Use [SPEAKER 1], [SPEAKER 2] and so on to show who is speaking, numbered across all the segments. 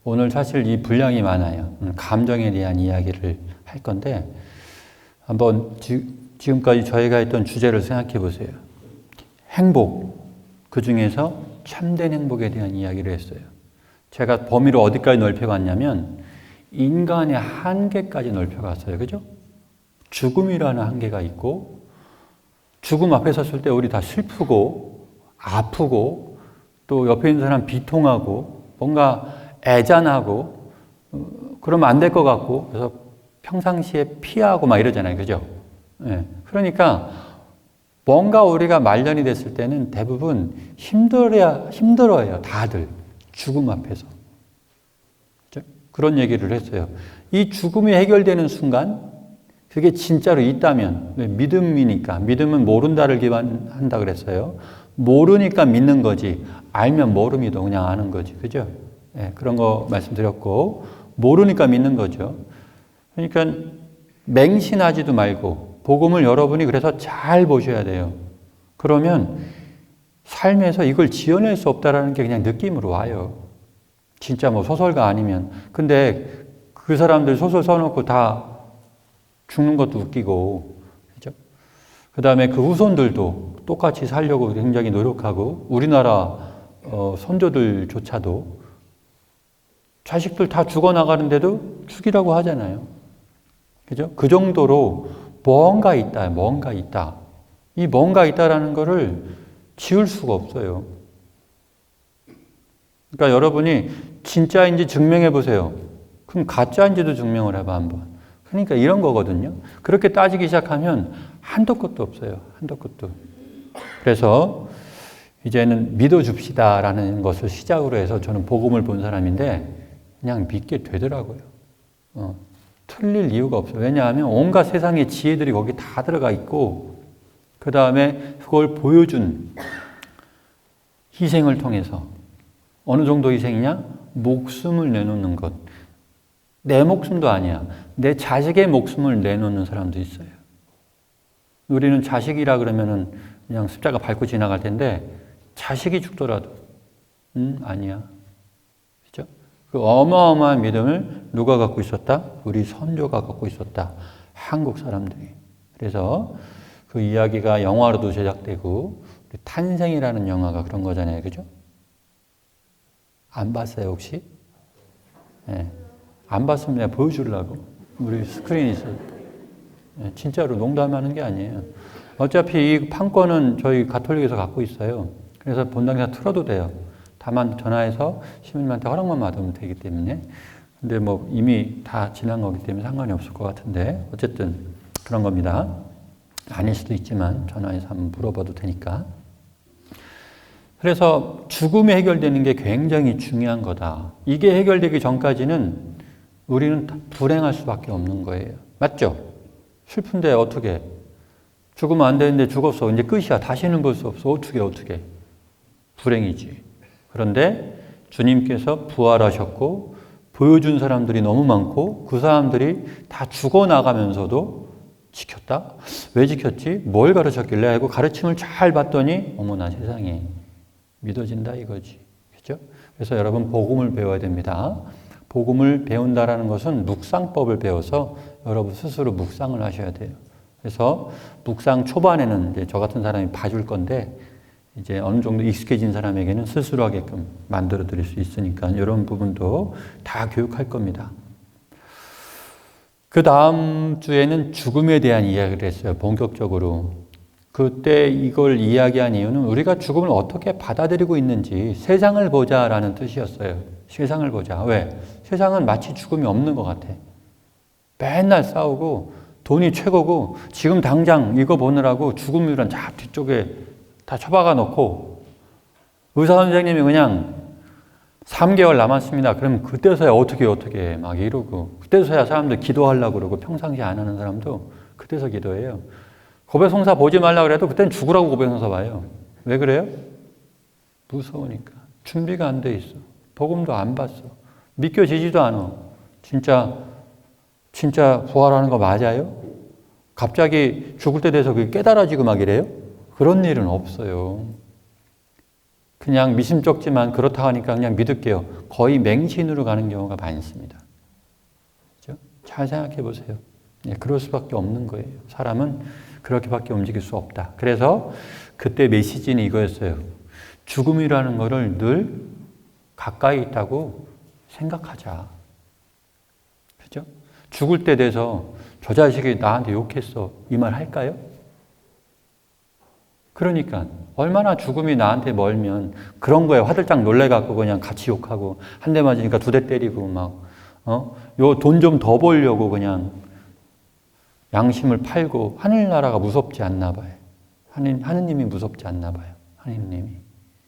[SPEAKER 1] 오늘 사실 이 분량이 많아요. 감정에 대한 이야기를 할 건데 한번 지금까지 저희가 했던 주제를 생각해 보세요. 행복, 그 중에서 참된 행복에 대한 이야기를 했어요. 제가 범위를 어디까지 넓혀갔냐면 인간의 한계까지 넓혀갔어요. 그죠? 죽음이라는 한계가 있고 죽음 앞에 섰을 때 우리 다 슬프고 아프고 또 옆에 있는 사람 비통하고 뭔가 애잔하고 그러면 안 될 것 같고 그래서 평상시에 피하고 막 이러잖아요. 그죠? 네. 그러니까 뭔가 우리가 말년이 됐을 때는 대부분 힘들어요. 다들. 죽음 앞에서. 그죠? 그런 얘기를 했어요. 이 죽음이 해결되는 순간 그게 진짜로 있다면 믿음이니까 믿음은 모른다를 기반한다 그랬어요. 모르니까 믿는 거지 알면 모름이도 그냥 아는 거지. 그죠? 네, 그런 거 말씀드렸고 모르니까 믿는 거죠. 그러니까 맹신하지도 말고 복음을 여러분이 그래서 잘 보셔야 돼요. 그러면 삶에서 이걸 지어낼 수 없다라는 게 그냥 느낌으로 와요. 진짜 뭐 소설가 아니면. 근데 그 사람들 소설 써놓고 다 죽는 것도 웃기고, 그죠? 그 다음에 그 후손들도 똑같이 살려고 굉장히 노력하고, 우리나라 선조들조차도 자식들 다 죽어나가는데도 죽이라고 하잖아요. 그죠? 그 정도로 뭔가 있다, 뭔가 있다. 이 뭔가 있다라는 거를 지울 수가 없어요. 그러니까 여러분이 진짜인지 증명해 보세요. 그럼 가짜인지도 증명을 해봐, 한번. 그러니까 이런 거거든요. 그렇게 따지기 시작하면 한도 끝도 없어요. 한도 끝도. 그래서 이제는 믿어줍시다라는 것을 시작으로 해서 저는 복음을 본 사람인데 그냥 믿게 되더라고요. 틀릴 이유가 없어요. 왜냐하면 온갖 세상의 지혜들이 거기 다 들어가 있고 그 다음에 그걸 보여준 희생을 통해서 어느 정도 희생이냐? 목숨을 내놓는 것. 내 목숨도 아니야. 내 자식의 목숨을 내놓는 사람도 있어요. 우리는 자식이라 그러면은 그냥 십자가 밟고 지나갈 텐데 자식이 죽더라도 아니야. 그죠? 그 어마어마한 믿음을 누가 갖고 있었다? 우리 선조가 갖고 있었다. 한국 사람들이. 그래서 그 이야기가 영화로도 제작되고 탄생이라는 영화가 그런 거잖아요. 그죠? 안 봤어요, 혹시? 네. 안 봤으면 내가 보여주려고. 우리 스크린이 있어요. 네, 진짜로 농담하는 게 아니에요. 어차피 이 판권은 저희 가톨릭에서 갖고 있어요. 그래서 본당에서 틀어도 돼요. 다만 전화해서 시민님한테 허락만 받으면 되기 때문에. 근데 뭐 이미 다 지난 거기 때문에 상관이 없을 것 같은데 어쨌든 그런 겁니다. 아닐 수도 있지만 전화해서 한번 물어봐도 되니까. 그래서 죽음이 해결되는 게 굉장히 중요한 거다. 이게 해결되기 전까지는 우리는 불행할 수밖에 없는 거예요. 맞죠? 슬픈데 어떻게? 죽으면 안 되는데 죽었어. 이제 끝이야. 다시는 볼 수 없어. 어떻게? 불행이지. 그런데 주님께서 부활하셨고 보여준 사람들이 너무 많고 그 사람들이 다 죽어나가면서도 지켰다? 왜 지켰지? 뭘 가르쳤길래 하고 가르침을 잘 받더니 어머나 세상에 믿어진다 이거지. 그죠? 그래서 여러분 복음을 배워야 됩니다. 복음을 배운다라는 것은 묵상법을 배워서 여러분 스스로 묵상을 하셔야 돼요. 그래서 묵상 초반에는 이제 저 같은 사람이 봐줄 건데 이제 어느 정도 익숙해진 사람에게는 스스로 하게끔 만들어 드릴 수 있으니까 이런 부분도 다 교육할 겁니다. 그 다음 주에는 죽음에 대한 이야기를 했어요. 본격적으로. 그때 이걸 이야기한 이유는 우리가 죽음을 어떻게 받아들이고 있는지 세상을 보자라는 뜻이었어요. 세상을 보자. 왜? 세상은 마치 죽음이 없는 것 같아. 맨날 싸우고 돈이 최고고 지금 당장 이거 보느라고 죽음이란 자 뒤쪽에 다 처박아 놓고 의사 선생님이 그냥 3개월 남았습니다. 그럼 그때서야 어떻게 막 이러고 그때서야 사람들 기도하려고 그러고 평상시에 안 하는 사람도 그때서 기도해요. 고백성사 보지 말라고 그래도 그때는 죽으라고 고백성사 봐요. 왜 그래요? 무서우니까. 준비가 안 돼 있어. 복음도 안 봤어. 믿겨지지도 않아. 진짜 부활하는 거 맞아요? 갑자기 죽을 때 돼서 그게 깨달아지고 막 이래요? 그런 일은 없어요. 그냥 미심쩍지만 그렇다 하니까 그냥 믿을게요. 거의 맹신으로 가는 경우가 많습니다. 그렇죠? 잘 생각해 보세요. 예, 그럴 수밖에 없는 거예요. 사람은 그렇게밖에 움직일 수 없다. 그래서 그때 메시지는 이거였어요. 죽음이라는 거를 늘 가까이 있다고 생각하자. 그죠? 죽을 때 돼서 저 자식이 나한테 욕했어. 이 말 할까요? 그러니까 얼마나 죽음이 나한테 멀면 그런 거에 화들짝 놀래갖고 그냥 같이 욕하고 한 대 맞으니까 두 대 때리고 막 요 돈 좀 더 벌려고 그냥 양심을 팔고 하늘나라가 무섭지 않나 봐요. 하느님이 무섭지 않나 봐요.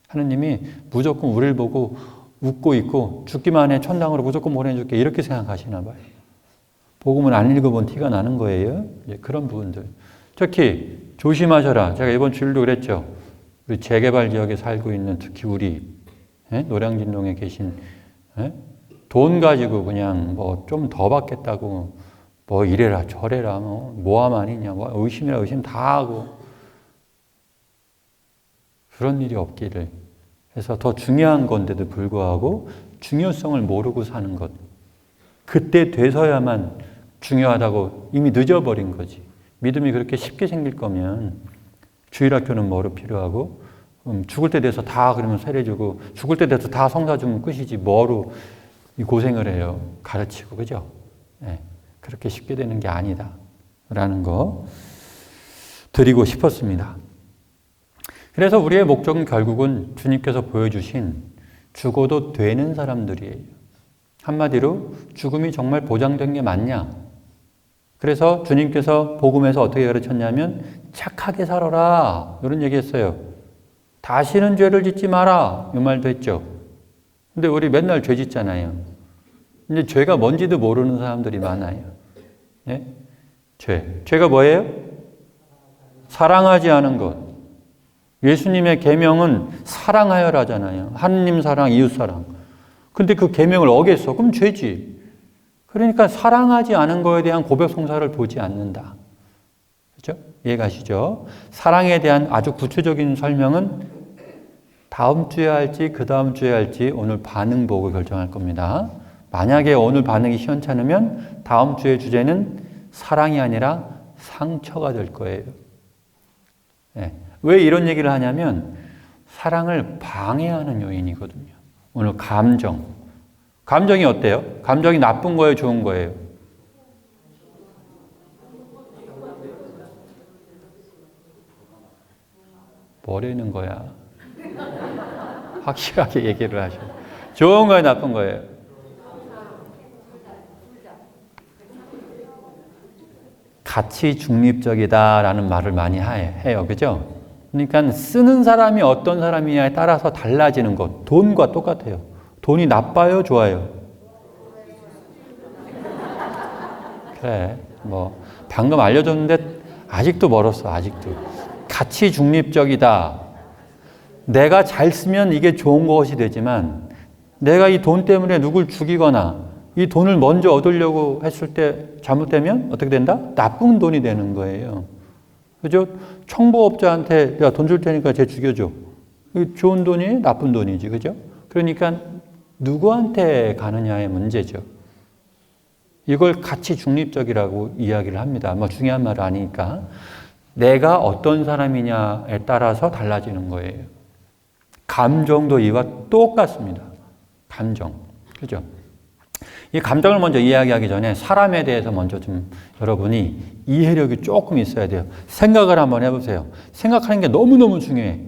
[SPEAKER 1] 하느님이 무조건 우리를 보고 웃고 있고 죽기만 해 천당으로 무조건 보내줄게 이렇게 생각하시나 봐요. 복음을 안 읽어본 티가 나는 거예요. 그런 부분들. 특히 조심하셔라. 제가 이번 주일도 그랬죠. 우리 재개발 지역에 살고 있는 특히 우리 노량진동에 계신 돈 가지고 그냥 뭐 좀 더 받겠다고 뭐 이래라 저래라 뭐 모함 아니냐 뭐 의심이라 의심 다 하고 그런 일이 없기를. 그래서 더 중요한 건데도 불구하고 중요성을 모르고 사는 것. 그때 돼서야만 중요하다고 이미 늦어버린 거지. 믿음이 그렇게 쉽게 생길 거면 주일학교는 뭐로 필요하고 죽을 때 돼서 다 그러면 세례주고 죽을 때 돼서 다 성사 주면 끝이지 뭐로 이 고생을 해요. 가르치고 그죠? 네, 그렇게 쉽게 되는 게 아니다 라는 거 드리고 싶었습니다. 그래서 우리의 목적은 결국은 주님께서 보여주신 죽어도 되는 사람들이에요. 한마디로 죽음이 정말 보장된 게 맞냐? 그래서 주님께서 복음에서 어떻게 가르쳤냐면 착하게 살아라 이런 얘기했어요. 다시는 죄를 짓지 마라 이 말도 했죠. 근데 우리 맨날 죄 짓잖아요. 근데 죄가 뭔지도 모르는 사람들이 많아요. 예? 죄가 뭐예요? 사랑하지 않은 것. 예수님의 계명은 사랑하여라잖아요. 하느님 사랑, 이웃 사랑. 근데 그 계명을 어겼어. 그럼 죄지. 그러니까 사랑하지 않은 거에 대한 고백 성사를 보지 않는다. 그렇죠? 이해가시죠? 사랑에 대한 아주 구체적인 설명은 다음 주에 할지 그 다음 주에 할지 오늘 반응 보고 결정할 겁니다. 만약에 오늘 반응이 시원찮으면 다음 주의 주제는 사랑이 아니라 상처가 될 거예요. 네. 왜 이런 얘기를 하냐면 사랑을 방해하는 요인이거든요. 오늘 감정이 어때요? 감정이 나쁜 거예요? 좋은 거예요? 뭐라는 거야? 확실하게 얘기를 하셔. 좋은 거예요? 나쁜 거예요? 가치 중립적이다라는 말을 많이 해요. 그죠? 그러니까 쓰는 사람이 어떤 사람이냐에 따라서 달라지는 것. 돈과 똑같아요. 돈이 나빠요? 좋아요? 그래. 뭐 방금 알려줬는데 아직도 멀었어. 아직도. 가치 중립적이다. 내가 잘 쓰면 이게 좋은 것이 되지만 내가 이 돈 때문에 누굴 죽이거나 이 돈을 먼저 얻으려고 했을 때 잘못되면 어떻게 된다? 나쁜 돈이 되는 거예요. 그죠? 청부업자한테 야, 돈 줄 테니까 쟤 죽여줘. 좋은 돈이 나쁜 돈이지. 그죠? 그러니까 누구한테 가느냐의 문제죠. 이걸 가치 중립적이라고 이야기를 합니다. 뭐 중요한 말은 아니니까. 내가 어떤 사람이냐에 따라서 달라지는 거예요. 감정도 이와 똑같습니다. 감정. 그죠? 이 감정을 먼저 이야기하기 전에 사람에 대해서 먼저 좀 여러분이 이해력이 조금 있어야 돼요. 생각을 한번 해보세요. 생각하는 게 너무너무 중요해.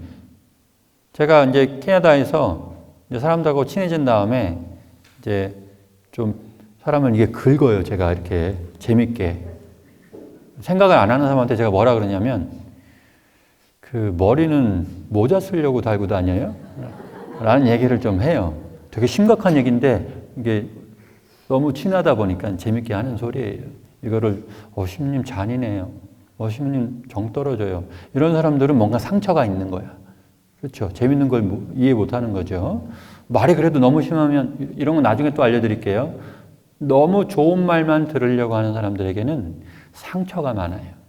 [SPEAKER 1] 제가 이제 캐나다에서 이제 사람들하고 친해진 다음에 이제 좀 사람을 이게 긁어요. 제가 이렇게 재밌게. 생각을 안 하는 사람한테 제가 뭐라 그러냐면 그 머리는 모자 쓰려고 달고 다녀요? 라는 얘기를 좀 해요. 되게 심각한 얘기인데 이게 너무 친하다 보니까 재밌게 하는 소리예요. 이거를 신부님 잔인해요. 신부님 정 떨어져요. 이런 사람들은 뭔가 상처가 있는 거야. 그렇죠. 재밌는 걸 이해 못하는 거죠. 말이 그래도 너무 심하면 이런 건 나중에 또 알려드릴게요. 너무 좋은 말만 들으려고 하는 사람들에게는 상처가 많아요.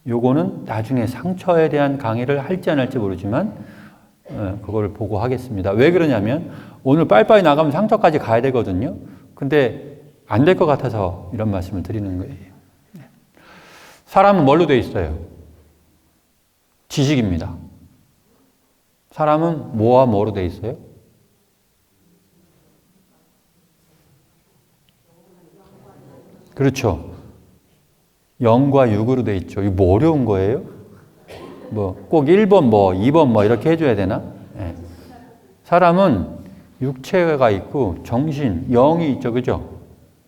[SPEAKER 1] 요거는 나중에 상처에 대한 강의를 할지 안 할지 모르지만 그걸 보고 하겠습니다. 왜 그러냐면 오늘 빨리빨리 나가면 상처까지 가야 되거든요. 근데 안 될 것 같아서 이런 말씀을 드리는 거예요. 사람은 뭘로 돼 있어요? 지식입니다. 사람은 뭐와 뭐로 돼 있어요? 그렇죠. 영과 육으로 돼 있죠. 이거 뭐 어려운 거예요? 뭐 꼭 1번 뭐 2번 뭐 이렇게 해줘야 되나? 네. 사람은 육체가 있고 정신, 영이 있죠. 그죠?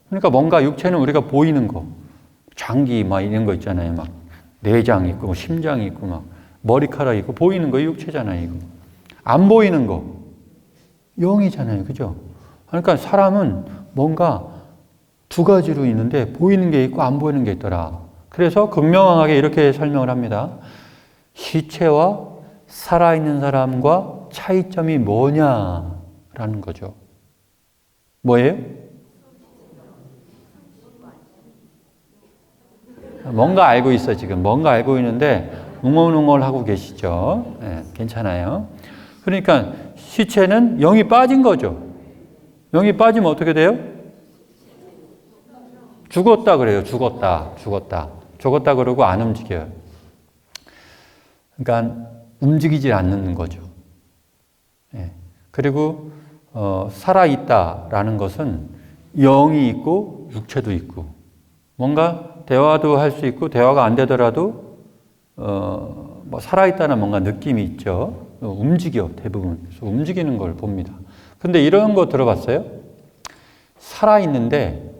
[SPEAKER 1] 그러니까 뭔가 육체는 우리가 보이는 거, 장기 막 이런 거 있잖아요. 막 내장 있고 뭐 심장이 있고 막 머리카락 있고 보이는 거 육체잖아요. 이거. 안 보이는 거 영이잖아요. 그죠? 그러니까 사람은 뭔가 두 가지로 있는데 보이는 게 있고 안 보이는 게 있더라. 그래서 극명하게 이렇게 설명을 합니다. 시체와 살아있는 사람과 차이점이 뭐냐라는 거죠. 뭐예요? 뭔가 알고 있어 지금. 뭔가 알고 있는데 웅얼웅얼하고 계시죠. 네, 괜찮아요. 그러니까 시체는 영이 빠진 거죠. 영이 빠지면 어떻게 돼요? 죽었다 그래요. 죽었다 그러고 안 움직여요. 그러니까 움직이질 않는 거죠. 예. 그리고 살아있다라는 것은 영이 있고 육체도 있고 뭔가 대화도 할 수 있고 대화가 안 되더라도 뭐 살아있다는 뭔가 느낌이 있죠. 움직여 대부분. 그래서 움직이는 걸 봅니다. 근데 이런 거 들어봤어요? 살아있는데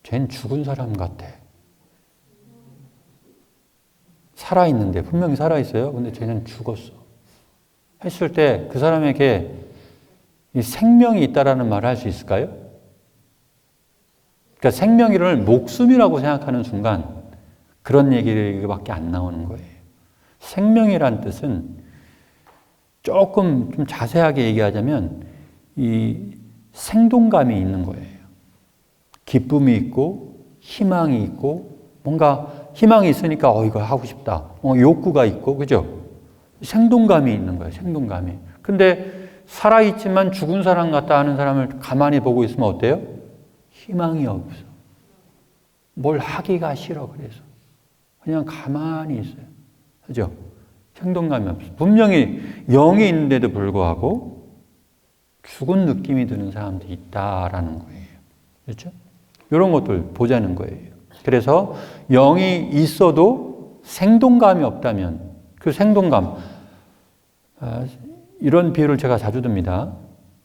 [SPEAKER 1] 쟨 죽은 사람 같아. 살아있는데 분명히 살아있어요. 근데 쟤는 죽었어. 했을 때 그 사람에게 이 생명이 있다라는 말을 할 수 있을까요? 그러니까 생명이를 목숨이라고 생각하는 순간 그런 얘기밖에 안 나오는 거예요. 생명이란 뜻은 조금 좀 자세하게 얘기하자면 이 생동감이 있는 거예요. 기쁨이 있고 희망이 있고 뭔가 희망이 있으니까 이거 하고 싶다. 욕구가 있고 그죠? 생동감이 있는 거예요. 생동감이. 근데 살아있지만 죽은 사람 같다 하는 사람을 가만히 보고 있으면 어때요? 희망이 없어. 뭘 하기가 싫어 그래서. 그냥 가만히 있어요. 그죠? 생동감이 없어. 분명히 영이 있는데도 불구하고 죽은 느낌이 드는 사람들이 있다라는 거예요. 그렇죠? 이런 것들 보자는 거예요. 그래서 영이 있어도 생동감이 없다면 그 생동감 이런 비유를 제가 자주 듭니다.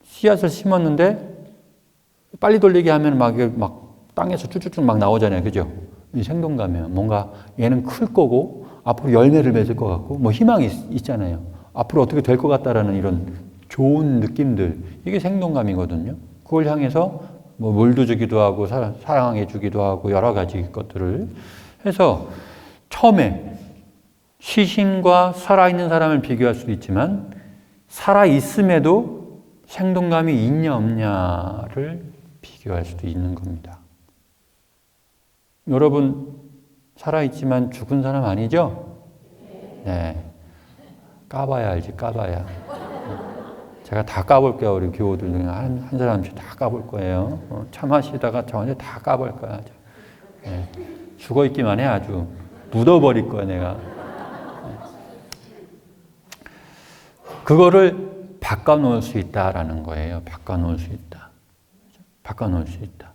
[SPEAKER 1] 씨앗을 심었는데 빨리 돌리게 하면 막 땅에서 쭉쭉쭉 막 나오잖아요. 그죠? 이 생동감이에요. 뭔가 얘는 클 거고 앞으로 열매를 맺을 것 같고 뭐 희망이 있잖아요. 앞으로 어떻게 될 것 같다라는 이런 좋은 느낌들 이게 생동감이거든요. 그걸 향해서 뭐 물도 주기도 하고 사랑해 주기도 하고 여러 가지 것들을 해서 처음에 시신과 살아있는 사람을 비교할 수도 있지만 살아있음에도 생동감이 있냐 없냐를 비교할 수도 있는 겁니다. 여러분 살아있지만 죽은 사람 아니죠? 네. 까봐야 알지 까봐야. 제가 다 까볼게요. 우리 교우들 중에 한 사람씩 다 까볼 거예요. 차 마시다가 저한테 다 까볼 거야. 네. 죽어있기만 해 아주. 묻어버릴 거야 내가. 그거를 바꿔놓을 수 있다라는 거예요. 바꿔놓을 수 있다. 바꿔놓을 수 있다.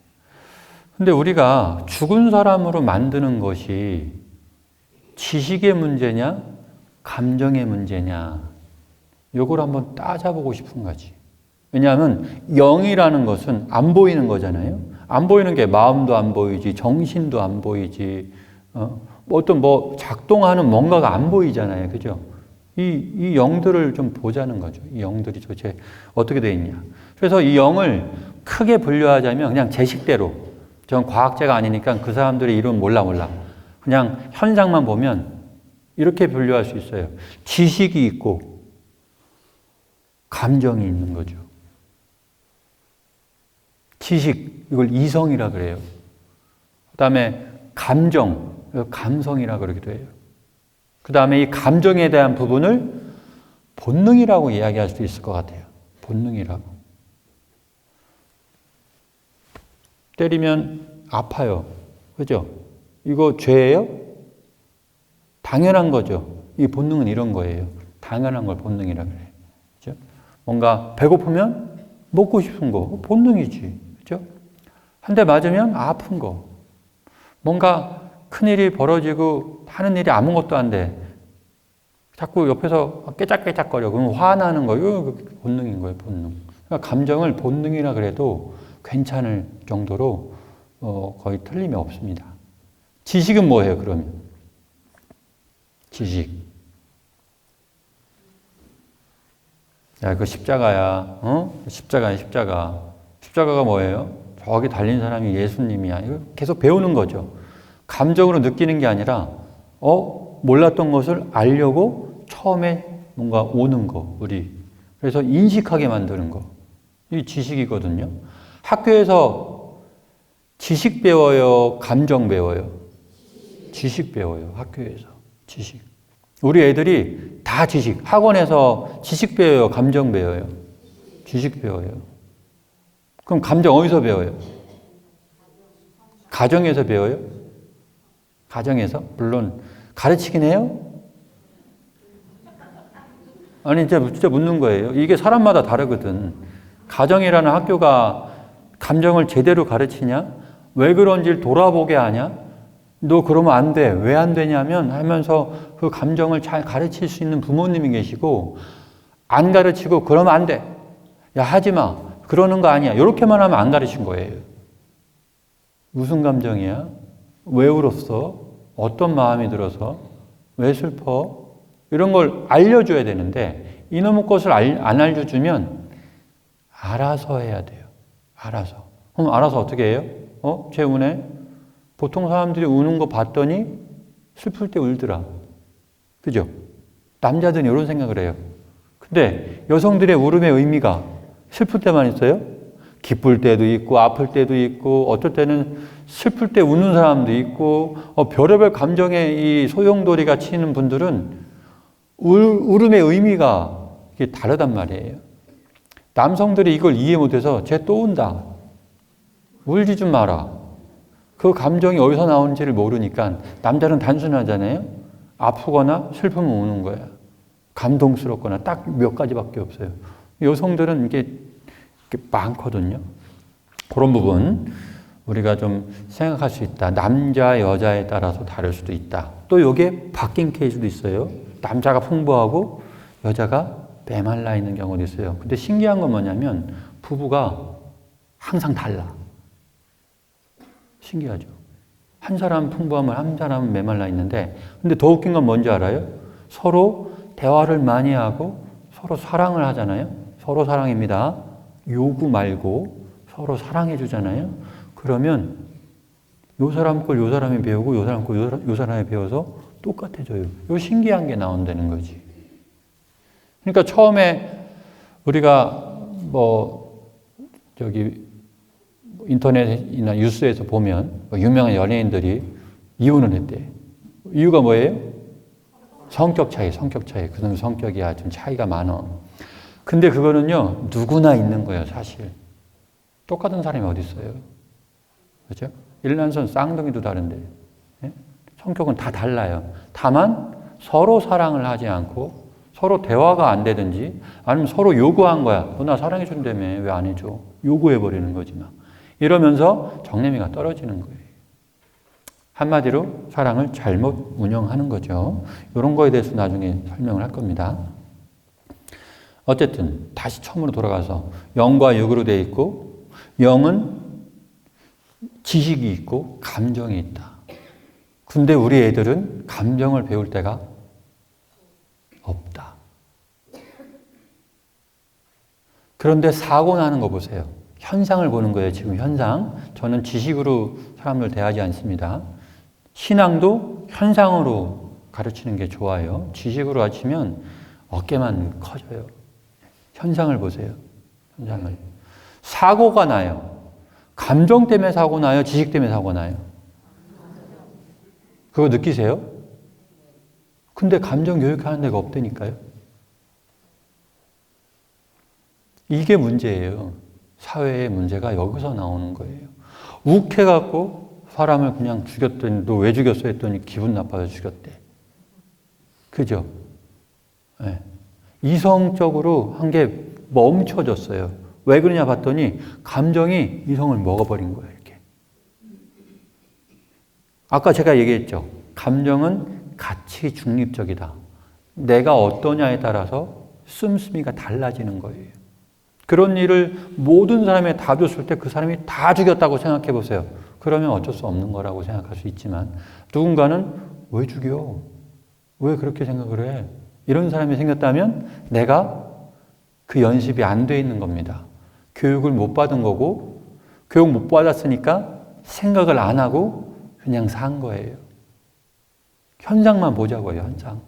[SPEAKER 1] 근데 우리가 죽은 사람으로 만드는 것이 지식의 문제냐, 감정의 문제냐, 요걸 한번 따져보고 싶은 거지. 왜냐하면 영이라는 것은 안 보이는 거잖아요. 안 보이는 게 마음도 안 보이지, 정신도 안 보이지, 어떤 뭐 작동하는 뭔가가 안 보이잖아요. 그죠? 이 영들을 좀 보자는 거죠. 이 영들이 도대체 어떻게 되어 있냐. 그래서 이 영을 크게 분류하자면 그냥 제 식대로, 전 과학자가 아니니까 그 사람들의 이름 몰라. 그냥 현상만 보면 이렇게 분류할 수 있어요. 지식이 있고 감정이 있는 거죠. 지식, 이걸 이성이라 그래요. 그 다음에 감정, 감성이라 그러기도 해요. 그 다음에 이 감정에 대한 부분을 본능이라고 이야기할 수도 있을 것 같아요. 본능이라고. 때리면 아파요. 그죠? 이거 죄예요? 당연한 거죠. 이 본능은 이런 거예요. 당연한 걸 본능이라고 해요. 그죠? 뭔가 배고프면 먹고 싶은 거, 본능이지. 그죠? 한 대 맞으면 아픈 거. 뭔가 큰일이 벌어지고 하는 일이 아무것도 안 돼. 자꾸 옆에서 깨작깨작거려. 그러면 화나는 거. 이거 본능인 거예요, 본능. 그러니까 감정을 본능이라 그래도 괜찮을 정도로 거의 틀림이 없습니다. 지식은 뭐예요, 그러면? 지식. 야, 그 십자가야. 십자가야, 십자가. 십자가가 뭐예요? 저기 달린 사람이 예수님이야. 이거 계속 배우는 거죠. 감정으로 느끼는 게 아니라, 몰랐던 것을 알려고 처음에 뭔가 오는 거, 우리. 그래서 인식하게 만드는 거. 이게 지식이거든요. 학교에서 지식 배워요? 감정 배워요? 지식 배워요. 학교에서. 지식. 우리 애들이 다 지식. 학원에서 지식 배워요? 감정 배워요? 지식 배워요. 그럼 감정 어디서 배워요? 가정에서 배워요? 가정에서? 물론 가르치긴 해요? 아니, 진짜 묻는 거예요. 이게 사람마다 다르거든. 가정이라는 학교가 감정을 제대로 가르치냐? 왜 그런지를 돌아보게 하냐? 너 그러면 안 돼. 왜 안 되냐면 하면서 그 감정을 잘 가르칠 수 있는 부모님이 계시고, 안 가르치고 그러면 안 돼. 야, 하지 마. 그러는 거 아니야. 이렇게만 하면 안 가르친 거예요. 무슨 감정이야? 왜 울었어? 어떤 마음이 들어서? 왜 슬퍼? 이런 걸 알려줘야 되는데 이놈의 것을 안 알려주면 알아서 해야 돼요. 알아서. 그럼 알아서 어떻게 해요? 쟤 우네? 보통 사람들이 우는 거 봤더니 슬플 때 울더라. 그죠? 남자들은 이런 생각을 해요. 근데 여성들의 울음의 의미가 슬플 때만 있어요? 기쁠 때도 있고 아플 때도 있고 어떨 때는 슬플 때 우는 사람도 있고 별의별 감정에 이 소용돌이가 치는 분들은 울음의 의미가 이게 다르단 말이에요. 남성들이 이걸 이해 못해서 쟤 또 운다. 울지 좀 마라. 그 감정이 어디서 나오는지를 모르니까 남자는 단순하잖아요. 아프거나 슬프면 우는 거야. 감동스럽거나 딱 몇 가지밖에 없어요. 여성들은 이게 많거든요. 그런 부분 우리가 좀 생각할 수 있다. 남자, 여자에 따라서 다를 수도 있다. 또 이게 바뀐 케이스도 있어요. 남자가 풍부하고 여자가 메말라 있는 경우도 있어요. 근데 신기한 건 뭐냐면 부부가 항상 달라. 신기하죠. 한 사람은 풍부하면 한 사람은 메말라 있는데 근데 더 웃긴 건 뭔지 알아요? 서로 대화를 많이 하고 서로 사랑을 하잖아요. 서로 사랑입니다. 요구 말고 서로 사랑해 주잖아요. 그러면 요 사람 걸 요 사람이 배우고 요 사람 걸 요 사람이 배워서 똑같아져요. 요 신기한 게 나온다는 거지. 그러니까 처음에 우리가 인터넷이나 뉴스에서 보면 유명한 연예인들이 이혼을 했대. 이유가 뭐예요? 성격 차이. 그 사람 성격이 좀 차이가 많아. 근데 그거는요, 누구나 있는 거예요, 사실. 똑같은 사람이 어디 있어요? 그렇죠? 일란선 쌍둥이도 다른데. 예? 성격은 다 달라요. 다만 서로 사랑을 하지 않고 서로 대화가 안 되든지 아니면 서로 요구한 거야. 너 나 사랑해 준다며 왜 안 해줘? 요구해버리는 거지 막. 이러면서 정내미가 떨어지는 거예요. 한마디로 사랑을 잘못 운영하는 거죠. 이런 거에 대해서 나중에 설명을 할 겁니다. 어쨌든 다시 처음으로 돌아가서 영과 육으로 되어 있고 영은 지식이 있고 감정이 있다. 근데 우리 애들은 감정을 배울 때가 없다. 그런데 사고 나는 거 보세요. 현상을 보는 거예요. 지금 현상. 저는 지식으로 사람을 대하지 않습니다. 신앙도 현상으로 가르치는 게 좋아요. 지식으로 가르치면 어깨만 커져요. 현상을 보세요. 현상을. 사고가 나요. 감정 때문에 사고 나요? 지식 때문에 사고 나요? 그거 느끼세요? 근데 감정 교육하는 데가 없다니까요. 이게 문제예요. 사회의 문제가 여기서 나오는 거예요. 욱해갖고 사람을 그냥 죽였더니 너 왜 죽였어 했더니 기분 나빠서 죽였대. 그죠? 네. 이성적으로 한 게 멈춰졌어요. 왜 그러냐 봤더니 감정이 이성을 먹어버린 거예요. 이렇게. 아까 제가 얘기했죠. 감정은 가치 중립적이다. 내가 어떠냐에 따라서 씀씀이가 달라지는 거예요. 그런 일을 모든 사람에 다 줬을 때 그 사람이 다 죽였다고 생각해 보세요. 그러면 어쩔 수 없는 거라고 생각할 수 있지만 누군가는 왜 죽여? 왜 그렇게 생각을 해? 이런 사람이 생겼다면 내가 그 연습이 안 돼 있는 겁니다. 교육을 못 받은 거고 교육 못 받았으니까 생각을 안 하고 그냥 산 거예요. 현상만 보자고요. 현상.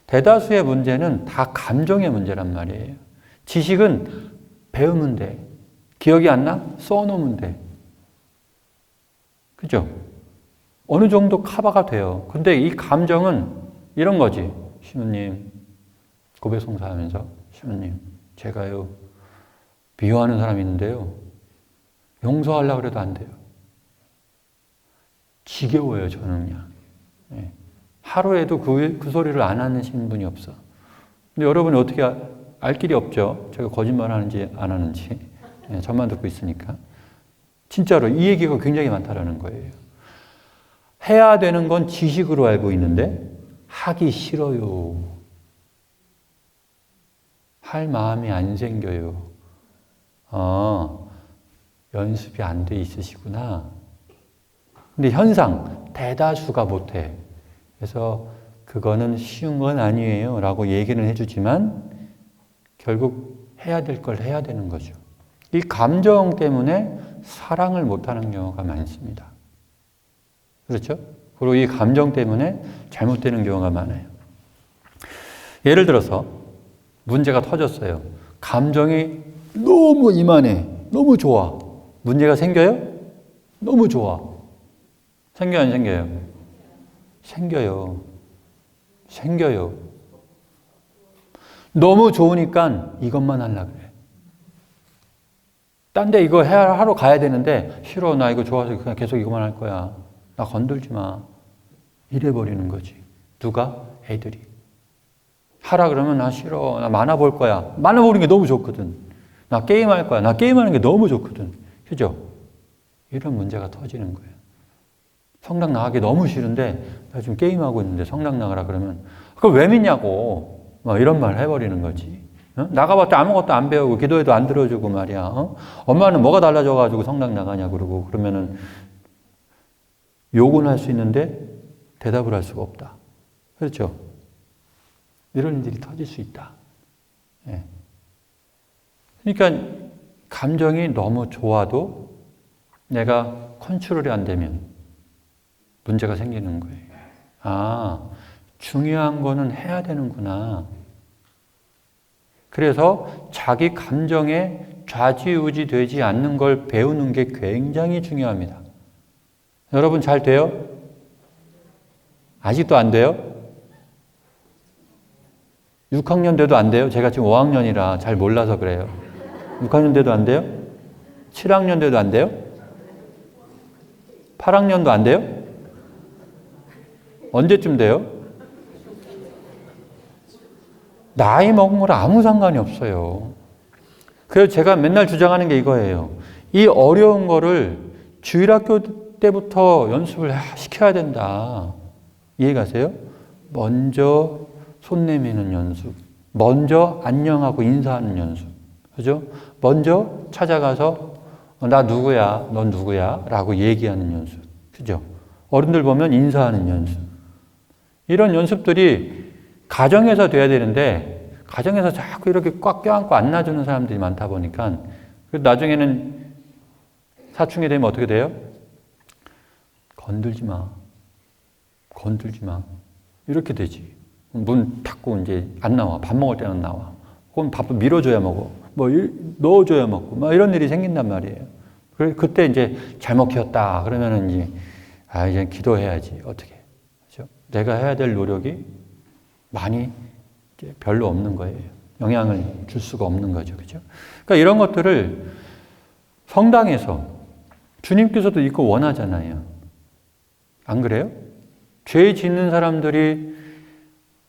[SPEAKER 1] 대다수의 문제는 다 감정의 문제란 말이에요. 지식은 배우면 돼. 기억이 안 나? 써놓으면 돼. 그죠? 어느 정도 커버가 돼요. 근데 이 감정은 이런 거지. 시모님, 고백송사하면서 시모님, 제가요 미워하는 사람이 있는데요. 용서하려고 해도 안 돼요. 지겨워요, 저는 그냥. 네. 하루에도 그 소리를 안 하시는 분이 없어. 근데 여러분이 어떻게 알 길이 없죠. 제가 거짓말 하는지 안 하는지. 네, 저만 듣고 있으니까. 진짜로 이 얘기가 굉장히 많다라는 거예요. 해야 되는 건 지식으로 알고 있는데 하기 싫어요. 할 마음이 안 생겨요. 연습이 안 돼 있으시구나. 근데 현상, 대다수가 못해. 그래서 그거는 쉬운 건 아니에요. 라고 얘기는 해주지만 결국 해야 될 걸 해야 되는 거죠. 이 감정 때문에 사랑을 못하는 경우가 많습니다. 그렇죠? 그리고 이 감정 때문에 잘못되는 경우가 많아요. 예를 들어서 문제가 터졌어요. 감정이 너무 이만해. 너무 좋아. 문제가 생겨요? 너무 좋아. 생겨요, 안 생겨요? 생겨요. 생겨요. 너무 좋으니까 이것만 하려고 그래. 딴 데 이거 하러 가야 되는데 싫어. 나 이거 좋아서 그냥 계속 이것만 할 거야. 나 건들지 마. 이래버리는 거지. 누가? 애들이. 하라 그러면 나 싫어. 나 만화 볼 거야. 만화 보는 게 너무 좋거든. 나 게임할 거야. 나 게임하는 게 너무 좋거든. 그죠? 이런 문제가 터지는 거예요. 성당 나가기 너무 싫은데 나 지금 게임하고 있는데 성당 나가라 그러면 그걸 왜 믿냐고 막 이런 말 해버리는 거지. 어? 나가봤자 아무것도 안 배우고 기도해도 안 들어주고 말이야. 어? 엄마는 뭐가 달라져가지고 성당 나가냐 그러고 그러면은 욕은 할 수 있는데 대답을 할 수가 없다. 그렇죠? 이런 일이 터질 수 있다. 예. 그러니까 감정이 너무 좋아도 내가 컨트롤이 안 되면 문제가 생기는 거예요. 아, 중요한 거는 해야 되는구나. 그래서 자기 감정에 좌지우지 되지 않는 걸 배우는 게 굉장히 중요합니다. 여러분 잘 돼요? 아직도 안 돼요? 6학년 돼도 안 돼요? 제가 지금 5학년이라 잘 몰라서 그래요. 6학년 돼도 안 돼요? 7학년 돼도 안 돼요? 8학년도 안 돼요? 언제쯤 돼요? 나이 먹은 거랑 아무 상관이 없어요. 그래서 제가 맨날 주장하는 게 이거예요. 이 어려운 거를 주일학교 때부터 연습을 시켜야 된다. 이해가세요? 먼저 손 내미는 연습. 먼저 안녕하고 인사하는 연습. 그죠? 먼저 찾아가서 나 누구야? 넌 누구야? 라고 얘기하는 연습. 그죠? 어른들 보면 인사하는 연습. 이런 연습들이 가정에서 돼야 되는데 가정에서 자꾸 이렇게 꽉 껴안고 안아주는 사람들이 많다 보니까 나중에는 사춘기 되면 어떻게 돼요? 건들지 마. 건들지 마. 이렇게 되지. 문 닫고 이제 안 나와. 밥 먹을 때는 나와. 그럼 밥을 밀어줘야 먹어. 뭐 넣어줘야 먹고. 막 이런 일이 생긴단 말이에요. 그때 이제 잘못 키웠다. 그러면은 이제 이제 기도해야지. 어떻게. 그렇죠? 내가 해야 될 노력이 많이 이제 별로 없는 거예요. 영향을 줄 수가 없는 거죠. 그죠? 그러니까 이런 것들을 성당에서 주님께서도 있고 원하잖아요. 안 그래요? 죄 짓는 사람들이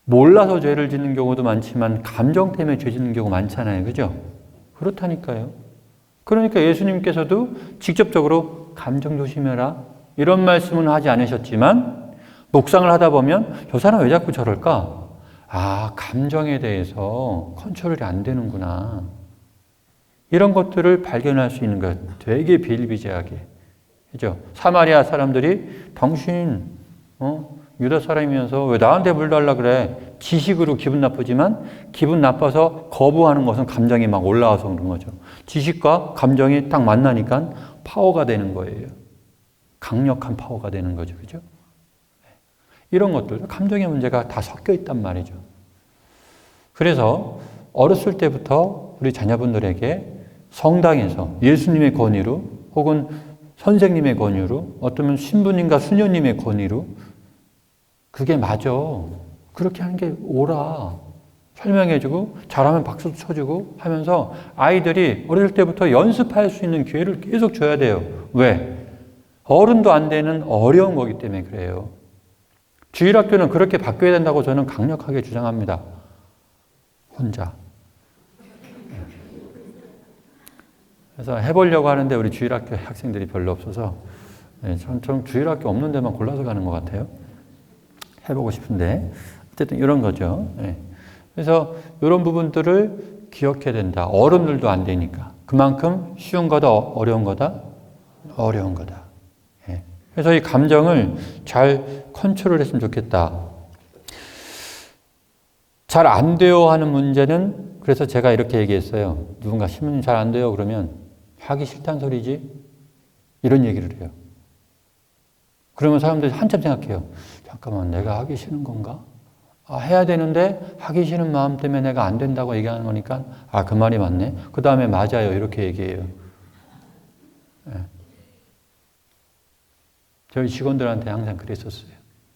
[SPEAKER 1] 몰라서 죄를 짓는 경우도 많지만 감정 때문에 죄 짓는 경우 많잖아요. 그죠? 그렇다니까요. 그러니까 예수님께서도 직접적으로 감정 조심해라 이런 말씀은 하지 않으셨지만 묵상을 하다 보면 저 사람 왜 자꾸 저럴까? 아, 감정에 대해서 컨트롤이 안 되는구나. 이런 것들을 발견할 수 있는 것 되게 비일비재하게. 그죠? 사마리아 사람들이 당신 유다 사람이면서 왜 나한테 물 달라 그래? 지식으로 기분 나쁘지만 기분 나빠서 거부하는 것은 감정이 막 올라와서 그런 거죠. 지식과 감정이 딱 만나니까 파워가 되는 거예요. 강력한 파워가 되는 거죠. 그죠? 이런 것들, 감정의 문제가 다 섞여 있단 말이죠. 그래서 어렸을 때부터 우리 자녀분들에게 성당에서 예수님의 권위로 혹은 선생님의 권위로 어쩌면 신부님과 수녀님의 권위로 그게 맞아. 그렇게 하는 게 옳아. 설명해주고 잘하면 박수 쳐주고 하면서 아이들이 어릴 때부터 연습할 수 있는 기회를 계속 줘야 돼요. 왜? 어른도 안 되는 어려운 거기 때문에 그래요. 주일학교는 그렇게 바뀌어야 된다고 저는 강력하게 주장합니다. 혼자. 그래서 해보려고 하는데 우리 주일학교 학생들이 별로 없어서 전 주일학교 없는 데만 골라서 가는 것 같아요. 해보고 싶은데 어쨌든 이런 거죠. 그래서 이런 부분들을 기억해야 된다. 어른들도 안 되니까. 그만큼 쉬운 거다 어려운 거다? 어려운 거다. 그래서 이 감정을 잘 컨트롤했으면 좋겠다. 잘 안 돼요 하는 문제는 그래서 제가 이렇게 얘기했어요. 누군가 신부님 잘 안 돼요 그러면 하기 싫다는 소리지? 이런 얘기를 해요. 그러면 사람들이 한참 생각해요. 잠깐만 내가 하기 싫은 건가? 아, 해야 되는데 하기 싫은 마음 때문에 내가 안 된다고 얘기하는 거니까 아, 그 말이 맞네. 그 다음에 맞아요 이렇게 얘기해요. 저희 직원들한테 항상 그랬었어요.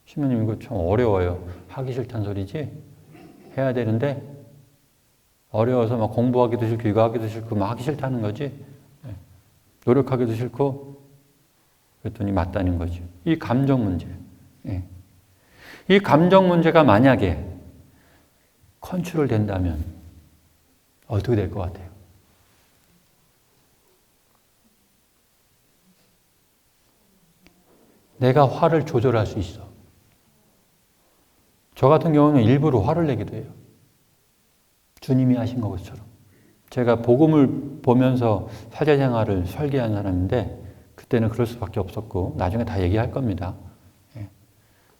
[SPEAKER 1] 신부님 이거 좀 어려워요. 하기 싫다는 소리지? 해야 되는데 어려워서 막 공부하기도 싫고 이거 하기도 싫고 막 하기 싫다는 거지. 노력하기도 싫고 그랬더니 맞다는 거죠. 이 감정 문제. 이 감정 문제가 만약에 컨트롤 된다면 어떻게 될 것 같아요? 내가 화를 조절할 수 있어. 저 같은 경우는 일부러 화를 내기도 해요. 주님이 하신 것처럼. 제가 복음을 보면서 사제생활을 설계한 사람인데 그때는 그럴 수밖에 없었고 나중에 다 얘기할 겁니다.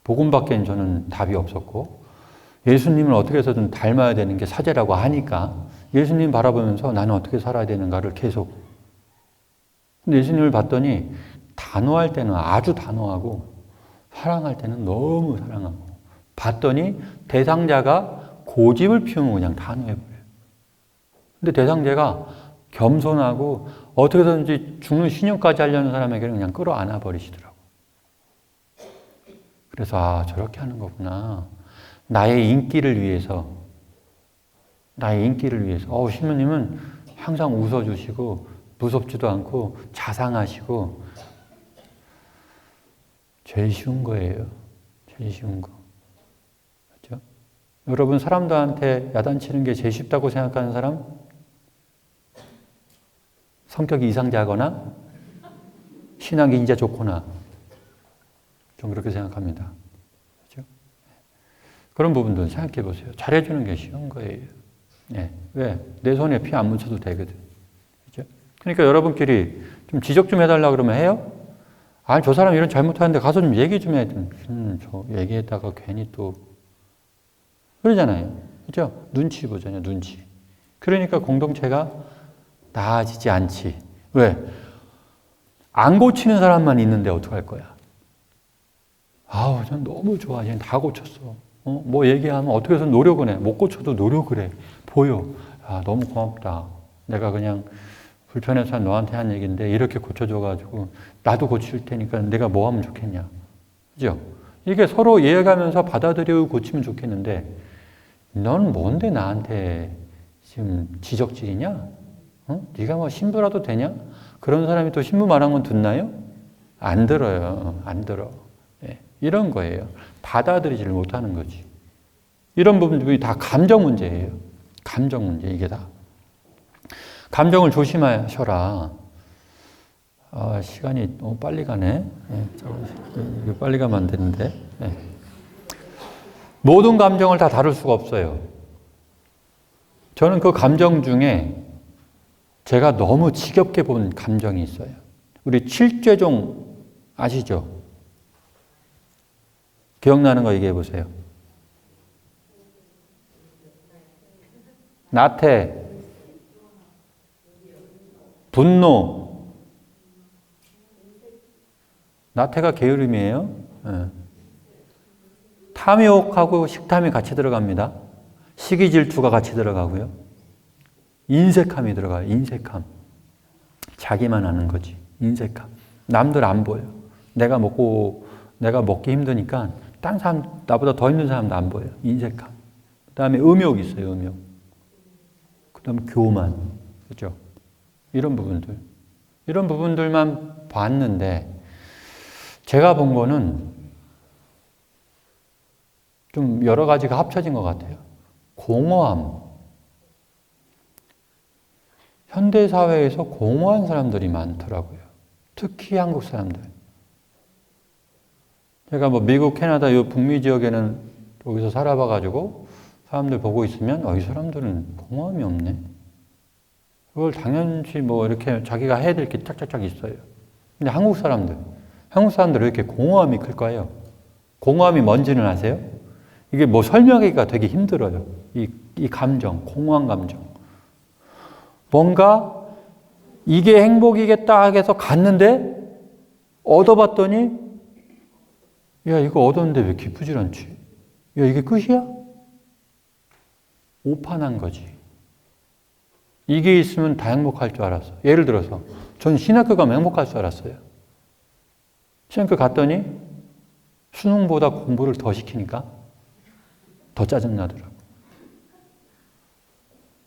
[SPEAKER 1] 복음밖에는 저는 답이 없었고 예수님을 어떻게 해서든 닮아야 되는 게 사제라고 하니까 예수님 바라보면서 나는 어떻게 살아야 되는가를 계속. 근데 예수님을 봤더니 단호할 때는 아주 단호하고 사랑할 때는 너무 사랑하고 봤더니 대상자가 고집을 피우면 그냥 단호해버려요. 근데 대상자가 겸손하고 어떻게 해서든지 죽는 신용까지 하려는 사람에게는 그냥 끌어안아 버리시더라고요. 그래서 아, 저렇게 하는 거구나. 나의 인기를 위해서 신부님은 항상 웃어주시고 무섭지도 않고 자상하시고 제일 쉬운 거예요. 제일 쉬운 거. 그렇죠? 여러분 사람들한테 야단치는 게 제일 쉽다고 생각하는 사람? 성격이 이상자거나 신앙이 진짜 좋거나 좀 그렇게 생각합니다. 그렇죠? 그런 부분도 생각해 보세요. 잘해주는 게 쉬운 거예요. 왜? 내 손에 피 안 묻혀도 되거든. 그렇죠? 그러니까 여러분끼리 좀 지적 좀 해달라 그러면 해요? 아니, 저 사람 이런 잘못하는데 가서 좀 얘기 좀 해야 돼. 저 얘기했다가 괜히 또 그러잖아요. 그렇죠? 눈치 보잖아요. 눈치. 그러니까 공동체가 나아지지 않지. 왜? 안 고치는 사람만 있는데 어떡할 거야? 아우, 전 너무 좋아. 얘는 다 고쳤어. 뭐 얘기하면 어떻게 해서 노력을 해. 못 고쳐도 노력을 해. 보여. 아, 너무 고맙다. 내가 그냥 불편해서 너한테 한 얘기인데 이렇게 고쳐줘가지고 나도 고칠 테니까 내가 뭐 하면 좋겠냐. 그죠? 이게 서로 이해가면서 받아들이고 고치면 좋겠는데 넌 뭔데 나한테 지금 지적질이냐? 네가 뭐 신부라도 되냐? 그런 사람이 또 신부 말한 건 듣나요? 안 들어요. 안 들어. 예, 이런 거예요. 받아들이지를 못하는 거지. 이런 부분들이 다 감정 문제예요. 감정 문제, 이게 다. 감정을 조심하셔라. 시간이 너무 빨리 가네. 예, 빨리 가면 안 되는데. 예. 모든 감정을 다 다룰 수가 없어요. 저는 그 감정 중에 제가 너무 지겹게 본 감정이 있어요. 우리 칠죄종 아시죠? 기억나는 거 얘기해 보세요. 나태, 분노. 나태가 게으름이에요. 네. 탐욕하고 식탐이 같이 들어갑니다. 시기질투가 같이 들어가고요. 인색함이 들어가요. 인색함. 자기만 아는 거지. 인색함. 남들 안 보여. 내가 먹기 힘드니까 딴 사람, 나보다 더 힘든 사람도 안 보여. 인색함. 그 다음에 음욕이 있어요. 음욕. 그 다음에 교만. 그죠? 이런 부분들. 이런 부분들만 봤는데 제가 본 거는 좀 여러 가지가 합쳐진 것 같아요. 공허함. 현대사회에서 공허한 사람들이 많더라고요. 특히 한국 사람들. 제가 뭐 미국, 캐나다, 이 북미 지역에는 여기서 살아봐가지고 사람들 보고 있으면 이 사람들은 공허함이 없네. 그걸 당연시 뭐 이렇게 자기가 해야 될 게 짝짝짝 있어요. 근데 한국 사람들 왜 이렇게 공허함이 클까요? 공허함이 뭔지는 아세요? 이게 뭐 설명하기가 되게 힘들어요. 이 감정, 공허한 감정. 뭔가 이게 행복이겠다 해서 갔는데 얻어봤더니 야 이거 얻었는데 왜 기쁘질 않지? 야 이게 끝이야? 오판한 거지. 이게 있으면 다 행복할 줄 알았어. 예를 들어서 전 신학교 가면 행복할 줄 알았어요. 신학교 갔더니 수능보다 공부를 더 시키니까 더 짜증나더라고.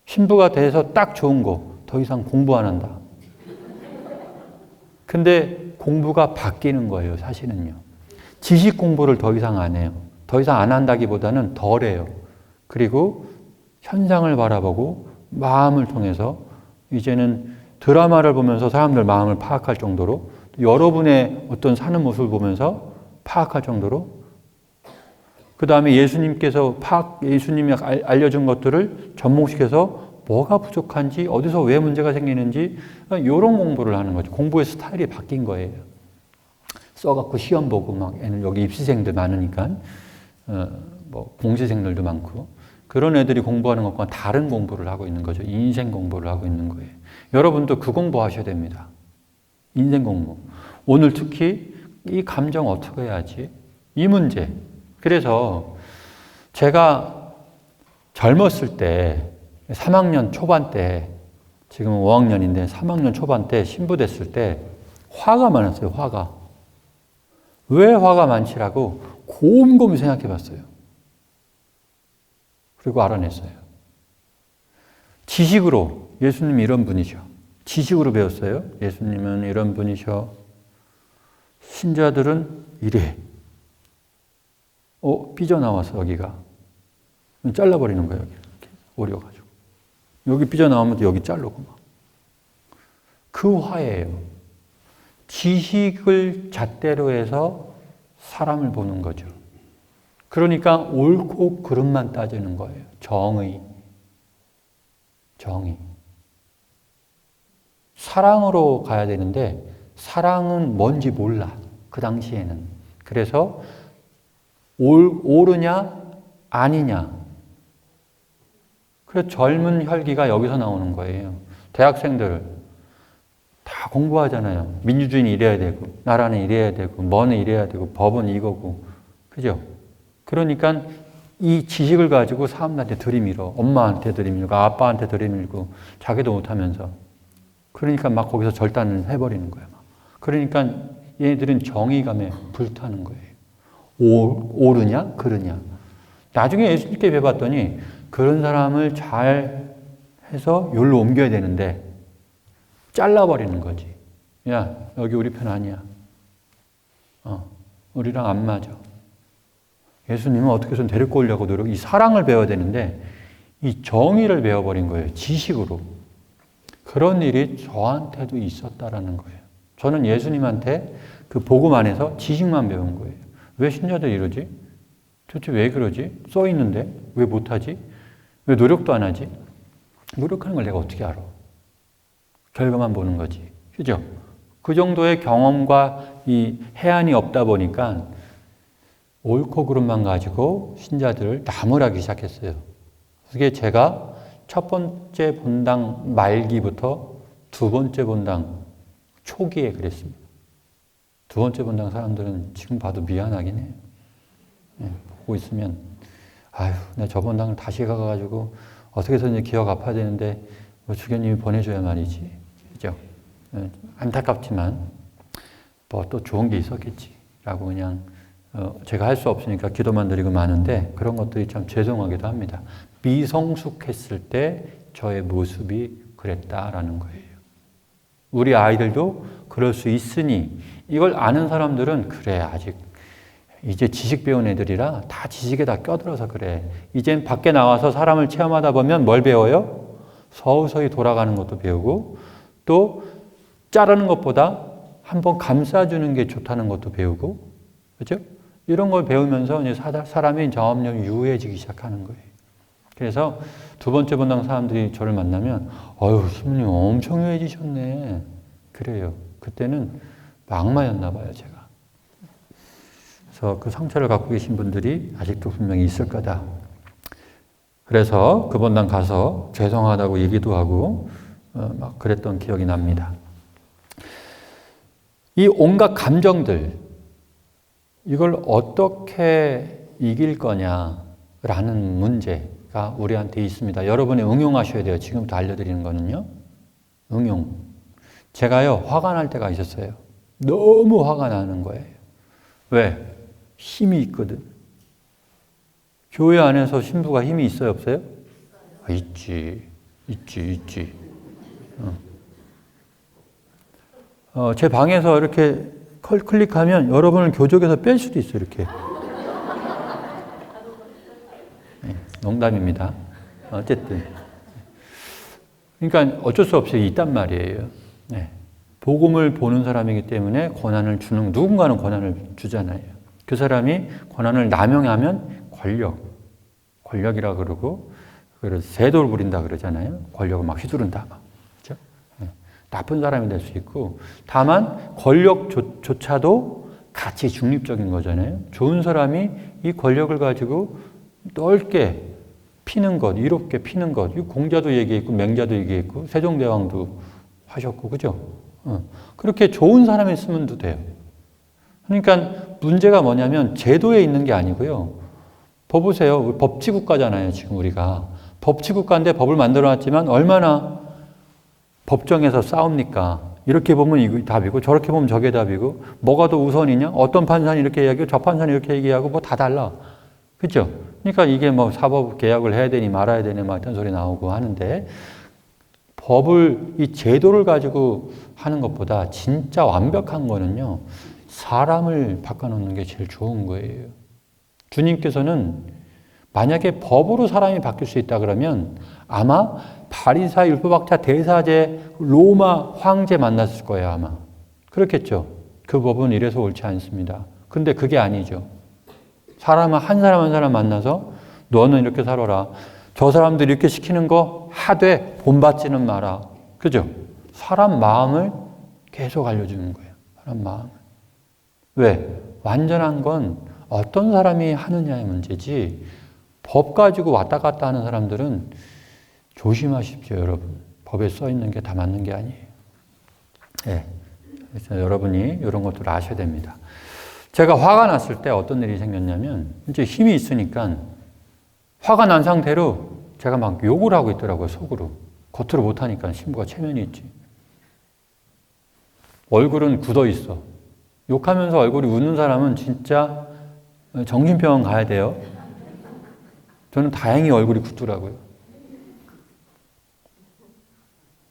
[SPEAKER 1] 신부가 돼서 딱 좋은 거 더 이상 공부 안 한다. 근데 공부가 바뀌는 거예요. 사실은요. 지식 공부를 더 이상 안 해요. 더 이상 안 한다기보다는 덜 해요. 그리고 현상을 바라보고 마음을 통해서 이제는 드라마를 보면서 사람들 마음을 파악할 정도로 여러분의 어떤 사는 모습을 보면서 파악할 정도로 그 다음에 예수님이 알려준 것들을 접목시켜서 뭐가 부족한지 어디서 왜 문제가 생기는지 이런 공부를 하는 거죠. 공부의 스타일이 바뀐 거예요. 써갖고 시험 보고 막 애는 여기 입시생들 많으니까 뭐 공시생들도 많고 그런 애들이 공부하는 것과 다른 공부를 하고 있는 거죠. 인생 공부를 하고 있는 거예요. 여러분도 그 공부하셔야 됩니다. 인생 공부. 오늘 특히 이 감정 어떻게 해야지? 이 문제. 그래서 제가 젊었을 때 3학년 초반 때 지금은 5학년인데 3학년 초반 때 신부 됐을 때 화가 많았어요. 화가. 왜 화가 많지라고 곰곰이 생각해 봤어요. 그리고 알아냈어요. 지식으로 예수님이 이런 분이셔. 지식으로 배웠어요. 예수님은 이런 분이셔. 신자들은 이래. 삐져나와서 여기가. 잘라버리는 거예요. 여기. 오려가지고. 여기 삐져나오면 여기 자르고 막. 그 화예요. 지식을 잣대로 해서 사람을 보는 거죠. 그러니까 옳고 그름만 따지는 거예요. 정의. 사랑으로 가야 되는데 사랑은 뭔지 몰라. 그 당시에는. 그래서 옳으냐 아니냐. 그래서 젊은 혈기가 여기서 나오는 거예요. 대학생들 다 공부하잖아요. 민주주의는 이래야 되고 나라는 이래야 되고 뭐는 이래야 되고 법은 이거고. 그죠? 그러니까 이 지식을 가지고 사람들한테 들이밀어. 엄마한테 들이밀고 아빠한테 들이밀고 자기도 못하면서. 그러니까 막 거기서 절단을 해버리는 거예요. 그러니까 얘네들은 정의감에 불타는 거예요. 옳으냐 그르냐. 나중에 예수님께 뵈봤더니 그런 사람을 잘 해서 여기로 옮겨야 되는데 잘라버리는 거지. 야, 여기 우리 편 아니야. 우리랑 안 맞아. 예수님은 어떻게 해서 데리고 오려고 이 사랑을 배워야 되는데 이 정의를 배워버린 거예요. 지식으로. 그런 일이 저한테도 있었다라는 거예요. 저는 예수님한테 그 복음 안에서 지식만 배운 거예요. 왜 신자들 이러지? 도대체 왜 그러지? 써 있는데 왜 못하지? 왜 노력도 안 하지? 노력하는 걸 내가 어떻게 알아? 결과만 보는 거지. 그죠? 그 정도의 경험과 이 해안이 없다 보니까 옳고 그름만 가지고 신자들을 나무라기 시작했어요. 그게 제가 첫 번째 본당 말기부터 두 번째 본당 초기에 그랬습니다. 두 번째 본당 사람들은 지금 봐도 미안하긴 해요. 보고 있으면 아유, 내가 저 본당을 다시 가가지고 어떻게 해서 이제 기억 아파야 되는데 뭐 주교님이 보내줘야 말이지. 그죠? 안타깝지만 뭐 또 좋은 게 있었겠지라고 그냥 제가 할 수 없으니까 기도만 드리고 마는데 그런 것들이 참 죄송하기도 합니다. 미성숙했을 때 저의 모습이 그랬다라는 거예요. 우리 아이들도 그럴 수 있으니 이걸 아는 사람들은 그래 아직 이제 지식 배운 애들이라 다 지식에 다 껴들어서 그래. 이젠 밖에 나와서 사람을 체험하다 보면 뭘 배워요? 서서히 돌아가는 것도 배우고 또 자르는 것보다 한번 감싸주는 게 좋다는 것도 배우고 그렇죠? 이런 걸 배우면서 이제 사람의 경험력이 유해지기 시작하는 거예요. 그래서 두 번째 본당 사람들이 저를 만나면 어휴 신부님 엄청 유해지셨네. 그래요. 그때는 악마였나 봐요 제가. 그래서 그 상처를 갖고 계신 분들이 아직도 분명히 있을 거다. 그래서 그 본당 가서 죄송하다고 얘기도 하고 막 그랬던 기억이 납니다. 이 온갖 감정들 이걸 어떻게 이길 거냐라는 문제가 우리한테 있습니다. 여러분이 응용하셔야 돼요. 지금부터 알려드리는 거는요. 응용. 제가요 화가 날 때가 있었어요. 너무 화가 나는 거예요. 왜? 힘이 있거든. 교회 안에서 신부가 힘이 있어요, 없어요? 있지. 제 방에서 이렇게 클릭하면 여러분을 교족에서 뺄 수도 있어요, 이렇게. 네, 농담입니다. 어쨌든. 그러니까 어쩔 수 없이 있단 말이에요. 네. 복음을 보는 사람이기 때문에 권한을 주는, 누군가는 권한을 주잖아요. 그 사람이 권한을 남용하면 권력이라 그러고, 그래서 세도를 부린다 그러잖아요. 권력을 막 휘두른다. 그렇죠? 네. 나쁜 사람이 될 수 있고, 다만 권력조차도 같이 중립적인 거잖아요. 좋은 사람이 이 권력을 가지고 넓게 피는 것, 이롭게 피는 것, 공자도 얘기했고, 맹자도 얘기했고, 세종대왕도 하셨고, 그죠? 그렇게 좋은 사람이 있으면 돼요. 그러니까 문제가 뭐냐면 제도에 있는 게 아니고요. 보세요. 법치국가잖아요, 지금 우리가. 법치국가인데 법을 만들어 놨지만 얼마나 법정에서 싸웁니까? 이렇게 보면 이게 답이고 저렇게 보면 저게 답이고 뭐가 더 우선이냐? 어떤 판사는 이렇게 얘기하고 저 판사는 이렇게 얘기하고 뭐 다 달라. 그죠? 그러니까 이게 뭐 사법 개혁을 해야 되니 말아야 되니 막 이런 소리 나오고 하는데 법을, 이 제도를 가지고 하는 것보다 진짜 완벽한 거는요, 사람을 바꿔놓는 게 제일 좋은 거예요. 주님께서는 만약에 법으로 사람이 바뀔 수 있다 그러면 아마 바리사, 율법학자, 대사제, 로마 황제 만났을 거예요, 아마. 그렇겠죠. 그 법은 이래서 옳지 않습니다. 근데 그게 아니죠. 사람은 한 사람 만나서 너는 이렇게 살아라. 저 사람들이 이렇게 시키는 거 하되 본받지는 마라. 그죠? 사람 마음을 계속 알려주는 거예요. 사람 마음을. 왜? 완전한 건 어떤 사람이 하느냐의 문제지 법 가지고 왔다 갔다 하는 사람들은 조심하십시오, 여러분. 법에 써 있는 게 다 맞는 게 아니에요. 네. 그래서 여러분이 이런 것들을 아셔야 됩니다. 제가 화가 났을 때 어떤 일이 생겼냐면 이제 힘이 있으니까 화가 난 상태로 제가 막 욕을 하고 있더라고요, 속으로. 겉으로 못하니까 신부가 체면이 있지. 얼굴은 굳어 있어. 욕하면서 얼굴이 웃는 사람은 진짜 정신병원 가야 돼요. 저는 다행히 얼굴이 굳더라고요.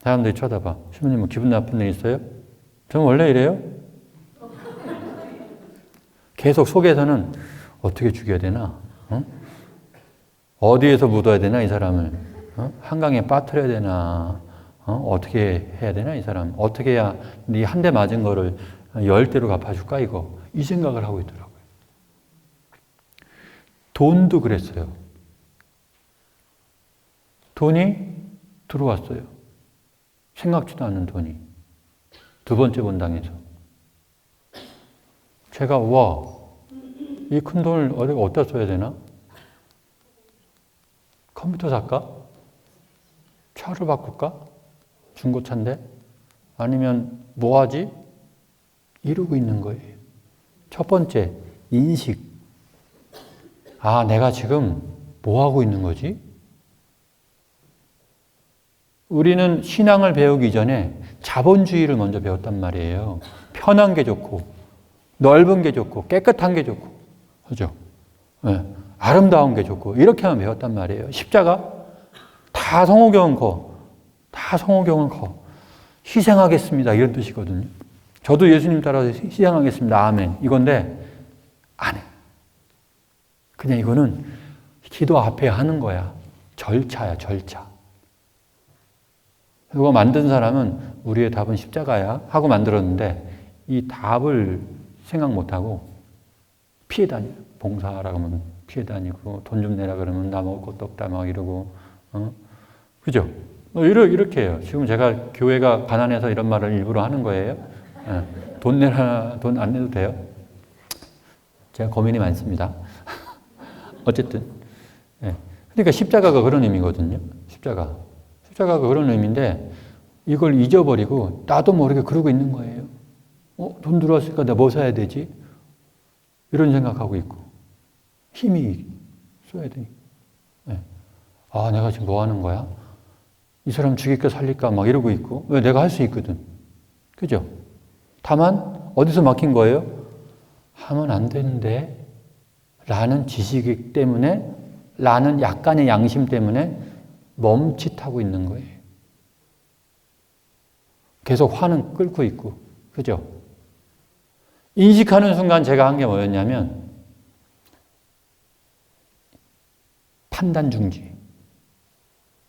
[SPEAKER 1] 사람들이 쳐다봐. 신부님 뭐 기분 나쁜 일 있어요? 저는 원래 이래요. 계속 속에서는 어떻게 죽여야 되나? 어? 어디에서 묻어야 되나 이 사람을? 한강에 빠뜨려야 되나? 어떻게 해야 되나 이 사람? 어떻게 해야 네 한 대 맞은 거를 10대로 갚아줄까 이거? 이 생각을 하고 있더라고요. 돈도 그랬어요. 돈이 들어왔어요. 생각지도 않는 돈이. 두 번째 본당에서. 제가 와, 이 큰 돈을 어디다 써야 되나? 컴퓨터 살까? 차를 바꿀까? 중고차인데? 아니면 뭐 하지? 이러고 있는 거예요. 첫 번째, 인식. 아, 내가 지금 뭐 하고 있는 거지? 우리는 신앙을 배우기 전에 자본주의를 먼저 배웠단 말이에요. 편한 게 좋고, 넓은 게 좋고, 깨끗한 게 좋고, 그죠? 네. 아름다운 게 좋고, 이렇게만 배웠단 말이에요. 십자가? 다 성호경은 커. 다 성호경은 커. 희생하겠습니다. 이런 뜻이거든요. 저도 예수님 따라서 희생하겠습니다. 아멘. 이건데, 안 해. 그냥 이거는 기도 앞에 하는 거야. 절차야, 절차. 그거 만든 사람은 우리의 답은 십자가야 하고 만들었는데 이 답을 생각 못하고 피해 다녀요. 봉사하라고 하면 피해 다니고 돈 좀 내라 그러면 나 먹을 것도 없다 막 이러고 그죠? 이렇게 해요. 지금 제가 교회가 가난해서 이런 말을 일부러 하는 거예요. 돈 내라, 돈 안 내도 돼요? 제가 고민이 많습니다. 어쨌든. 그러니까 십자가가 그런 의미거든요. 십자가가 그런 의미인데 이걸 잊어버리고 나도 모르게 그러고 있는 거예요. 돈 들어왔으니까 내가 뭐 사야 되지? 이런 생각하고 있고 힘이 써야 돼. 아, 내가 지금 뭐 하는 거야? 이 사람 죽일까 살릴까 막 이러고 있고 왜 내가 할 수 있거든. 그죠? 다만 어디서 막힌 거예요? 하면 안 되는데 라는 지식 때문에 라는 약간의 양심 때문에 멈칫하고 있는 거예요. 계속 화는 끓고 있고, 그죠? 인식하는 순간 제가 한 게 뭐였냐면, 판단 중지,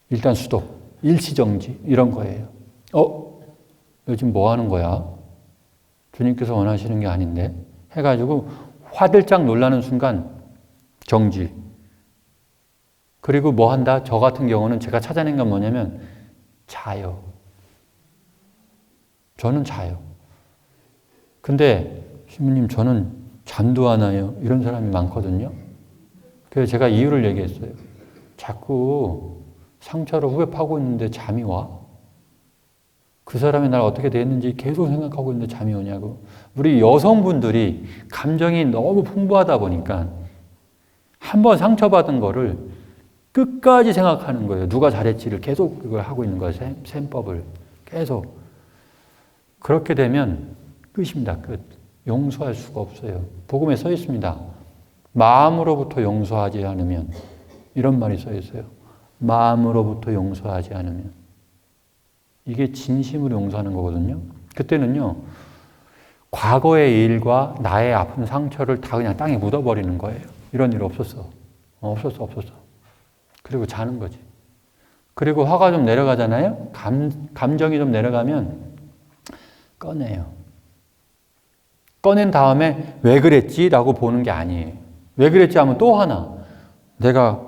[SPEAKER 1] 일단 수도, 일시정지, 이런 거예요. 요즘 뭐 하는 거야? 주님께서 원하시는 게 아닌데? 해가지고 화들짝 놀라는 순간 정지. 그리고 뭐 한다? 저 같은 경우는 제가 찾아낸 건 뭐냐면 자요. 저는 자요. 근데 신부님 저는 잠도 안 와요. 이런 사람이 많거든요. 그래서 제가 이유를 얘기했어요. 자꾸 상처를 후벼 파고 있는데 잠이 와? 그 사람이 날 어떻게 대했는지 계속 생각하고 있는데 잠이 오냐고. 우리 여성분들이 감정이 너무 풍부하다 보니까 한번 상처받은 거를 끝까지 생각하는 거예요. 누가 잘했지를 계속 그걸 하고 있는 거예요. 셈법을 계속. 그렇게 되면 끝입니다. 끝. 용서할 수가 없어요. 복음에 써 있습니다. 마음으로부터 용서하지 않으면 이런 말이 써 있어요. 마음으로부터 용서하지 않으면 이게 진심으로 용서하는 거거든요. 그때는요. 과거의 일과 나의 아픈 상처를 다 그냥 땅에 묻어버리는 거예요. 이런 일 없었어. 없었어. 그리고 자는 거지. 그리고 화가 좀 내려가잖아요. 감정이 좀 내려가면 꺼내요. 꺼낸 다음에 왜 그랬지? 라고 보는 게 아니에요. 왜 그랬지 하면 또 하나. 내가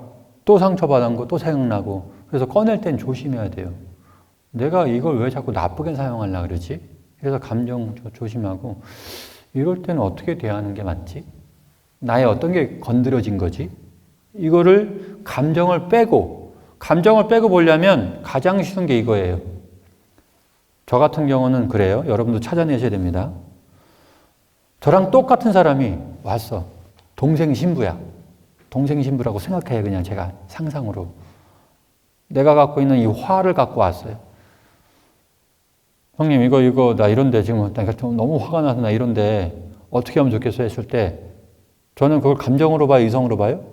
[SPEAKER 1] 또 상처받은 거 또 생각나고. 그래서 꺼낼 땐 조심해야 돼요. 내가 이걸 왜 자꾸 나쁘게 사용하려고 그러지? 그래서 감정 조심하고 이럴 때는 어떻게 대하는 게 맞지? 나의 어떤 게 건드려진 거지? 이거를 감정을 빼고 보려면 가장 쉬운 게 이거예요. 저 같은 경우는 그래요. 여러분도 찾아내셔야 됩니다. 저랑 똑같은 사람이 왔어. 동생 신부야. 동생 신부라고 생각해요. 그냥 제가 상상으로. 내가 갖고 있는 이 화를 갖고 왔어요. 형님 이거 나 이런데 지금 나 너무 화가 나서 나 이런데 어떻게 하면 좋겠어 했을 때 저는 그걸 감정으로 봐요? 이성으로 봐요?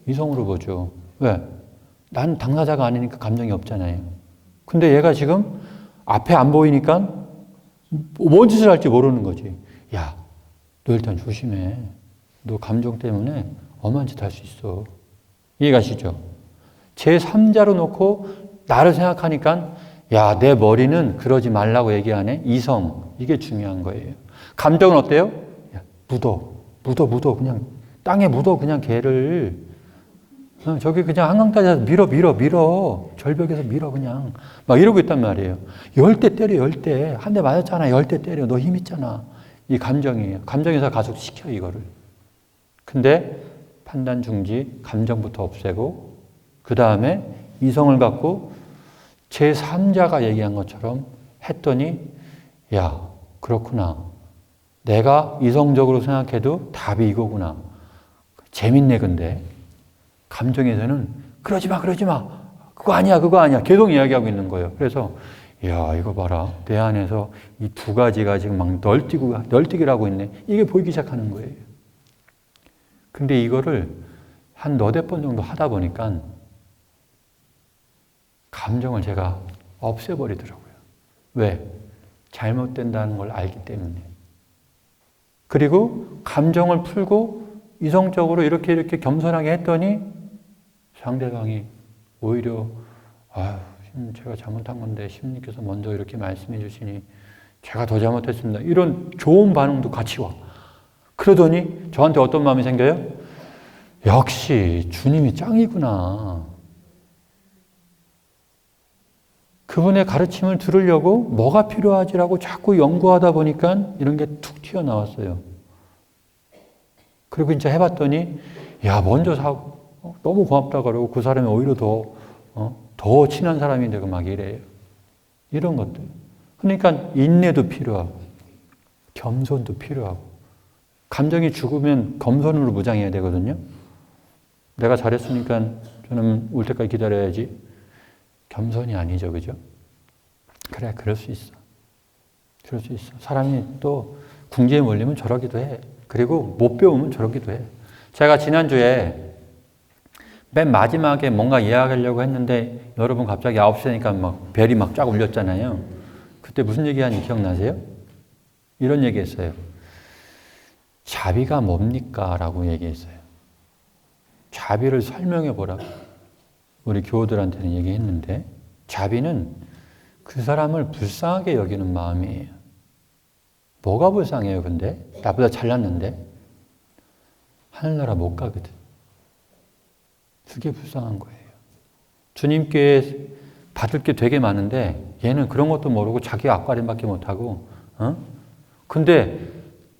[SPEAKER 1] 이성으로 보죠. 왜? 난 당사자가 아니니까 감정이 없잖아요. 근데 얘가 지금 앞에 안 보이니까 뭔 짓을 할지 모르는 거지. 야, 너 일단 조심해. 너 감정 때문에 엄한 짓 할 수 있어. 이해가시죠? 제3자로 놓고 나를 생각하니까 야, 내 머리는 그러지 말라고 얘기하네. 이성. 이게 중요한 거예요. 감정은 어때요? 야, 묻어. 그냥 땅에 묻어. 그냥 걔를. 저기 그냥 한강가에서 밀어. 절벽에서 밀어 그냥. 막 이러고 있단 말이에요. 10대 때려 10대. 한 대 맞았잖아. 10대 때려. 너 힘 있잖아. 이 감정이에요. 감정에서 가속시켜 이거를. 근데 판단 중지, 감정부터 없애고 그 다음에 이성을 갖고 제3자가 얘기한 것처럼 했더니 야, 그렇구나. 내가 이성적으로 생각해도 답이 이거구나. 재밌네 근데. 감정에서는 그러지 마. 그거 아니야. 계속 이야기하고 있는 거예요. 그래서 야, 이거 봐라. 내 안에서 이 두 가지가 지금 막 널뛰기를 하고 있네. 이게 보이기 시작하는 거예요. 근데 이거를 한 너댓 번 정도 하다 보니까 감정을 제가 없애버리더라고요. 왜? 잘못된다는 걸 알기 때문에. 그리고 감정을 풀고 이성적으로 이렇게 겸손하게 했더니 상대방이 오히려 제가 잘못한 건데 신님께서 먼저 이렇게 말씀해 주시니 제가 더 잘못했습니다. 이런 좋은 반응도 같이 와. 그러더니 저한테 어떤 마음이 생겨요? 역시 주님이 짱이구나. 그분의 가르침을 들으려고 뭐가 필요하지라고 자꾸 연구하다 보니까 이런 게 툭 튀어나왔어요. 그리고 진짜 해봤더니 야, 먼저 사고 너무 고맙다 그러고 그 사람이 오히려 더 친한 사람이 되고 막 이래요. 이런 것들. 그러니까 인내도 필요하고 겸손도 필요하고 감정이 죽으면 겸손으로 무장해야 되거든요. 내가 잘했으니까 저는 올 때까지 기다려야지. 겸손이 아니죠. 그죠? 그래, 그럴 수 있어. 사람이 또 궁지에 몰리면 저러기도 해. 그리고 못 배우면 저러기도 해. 제가 지난주에 맨 마지막에 뭔가 이야기하려고 했는데 여러분 갑자기 9시 되니까 막 벨이 막 쫙 울렸잖아요. 그때 무슨 얘기하는지 기억나세요? 이런 얘기했어요. 자비가 뭡니까? 라고 얘기했어요. 자비를 설명해 보라고 우리 교우들한테는 얘기했는데 자비는 그 사람을 불쌍하게 여기는 마음이에요. 뭐가 불쌍해요 근데? 나보다 잘났는데? 하늘나라 못 가거든. 그게 불쌍한 거예요. 주님께 받을 게 되게 많은데 얘는 그런 것도 모르고 자기 앞가림밖에 못하고 근데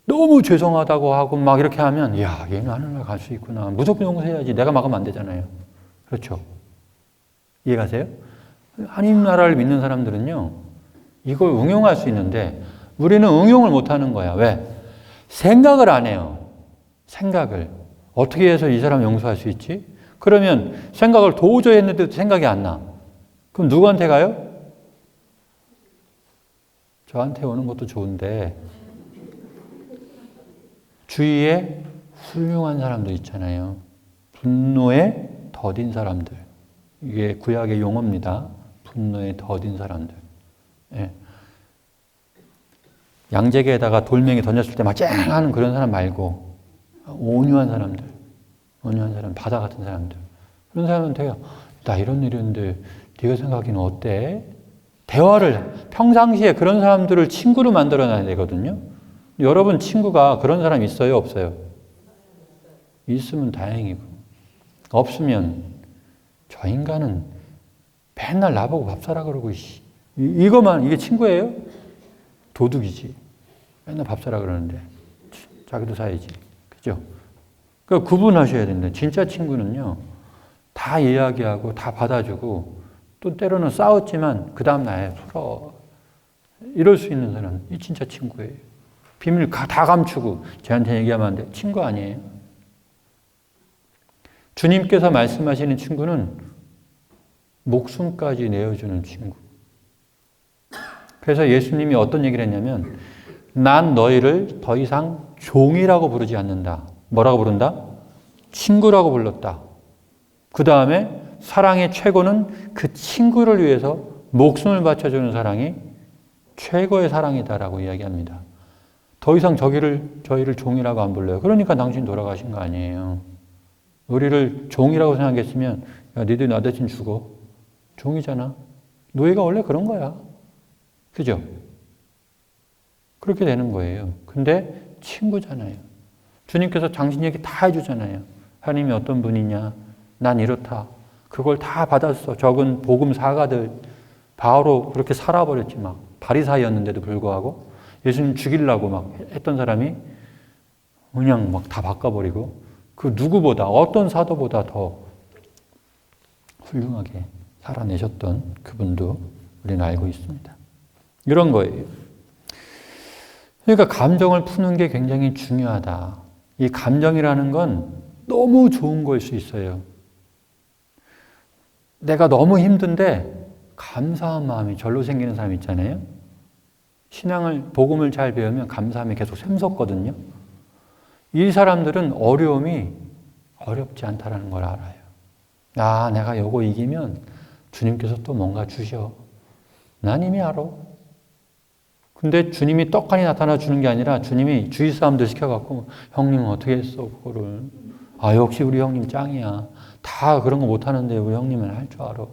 [SPEAKER 1] 너무 죄송하다고 하고 막 이렇게 하면 야, 얘는 하늘나라 갈 수 있구나. 무조건 용서해야지. 내가 막으면 안 되잖아요. 그렇죠? 이해가세요? 하나님 나라를 믿는 사람들은요, 이걸 응용할 수 있는데 우리는 응용을 못하는 거야. 왜? 생각을 안 해요. 생각을. 어떻게 해서 이 사람 용서할 수 있지? 그러면 생각을 도저히 했는데도 생각이 안 나. 그럼 누구한테 가요? 저한테 오는 것도 좋은데 주위에 훌륭한 사람도 있잖아요. 분노에 더딘 사람들. 이게 구약의 용어입니다. 분노에 더딘 사람들. 예. 양재기에다가 돌멩이 던졌을 때 막 쨍 하는 그런 사람 말고 온유한 사람들. 온유한 사람, 바다 같은 사람들. 그런 사람한테 나 이런 일인데 네가 생각하기는 어때? 대화를 평상시에 그런 사람들을 친구로 만들어놔야 되거든요. 여러분 친구가 그런 사람 있어요? 없어요? 있으면 다행이고 없으면 저 인간은 맨날 나보고 밥 사라 그러고 이거만 이게 친구예요? 도둑이지. 맨날 밥 사라 그러는데 자기도 사야지. 그죠? 그러니까 구분하셔야 된다. 진짜 친구는요. 다 이야기하고 다 받아주고 또 때로는 싸웠지만 그 다음 날에 풀어. 이럴 수 있는 사람 이 진짜 친구예요. 비밀 다 감추고 저한테 얘기하면 안 돼. 친구 아니에요. 주님께서 말씀하시는 친구는 목숨까지 내어주는 친구. 그래서 예수님이 어떤 얘기를 했냐면 난 너희를 더 이상 종이라고 부르지 않는다. 뭐라고 부른다? 친구라고 불렀다. 그 다음에 사랑의 최고는 그 친구를 위해서 목숨을 바쳐주는 사랑이 최고의 사랑이다라고 이야기합니다. 더 이상 저희를 종이라고 안 불러요. 그러니까 당신 돌아가신 거 아니에요. 우리를 종이라고 생각했으면 야, 니들 나 대신 죽어. 종이잖아. 노예가 원래 그런 거야. 그죠? 그렇게 되는 거예요. 근데 친구잖아요. 주님께서 당신 얘기 다 해주잖아요. 하나님이 어떤 분이냐. 난 이렇다. 그걸 다 받았어. 적은 복음 사가들 바로 그렇게 살아버렸지 막. 바리사이였는데도 불구하고 예수님 죽이려고 막 했던 사람이 그냥 막 다 바꿔버리고 그 누구보다 어떤 사도보다 더 훌륭하게 살아내셨던 그분도 우리는 알고 있습니다. 이런 거예요. 그러니까 감정을 푸는 게 굉장히 중요하다. 이 감정이라는 건 너무 좋은 거일 수 있어요. 내가 너무 힘든데 감사한 마음이 절로 생기는 사람 있잖아요. 복음을 잘 배우면 감사함이 계속 샘솟거든요. 이 사람들은 어려움이 어렵지 않다는 걸 알아요. 아, 내가 요거 이기면 주님께서 또 뭔가 주셔. 난 이미 알아. 근데 주님이 떡하니 나타나 주는 게 아니라 주님이 주위 사람들 시켜갖고 형님은 어떻게 했어 그거를. 아, 역시 우리 형님 짱이야. 다 그런 거 못하는데 우리 형님은 할 줄 알아.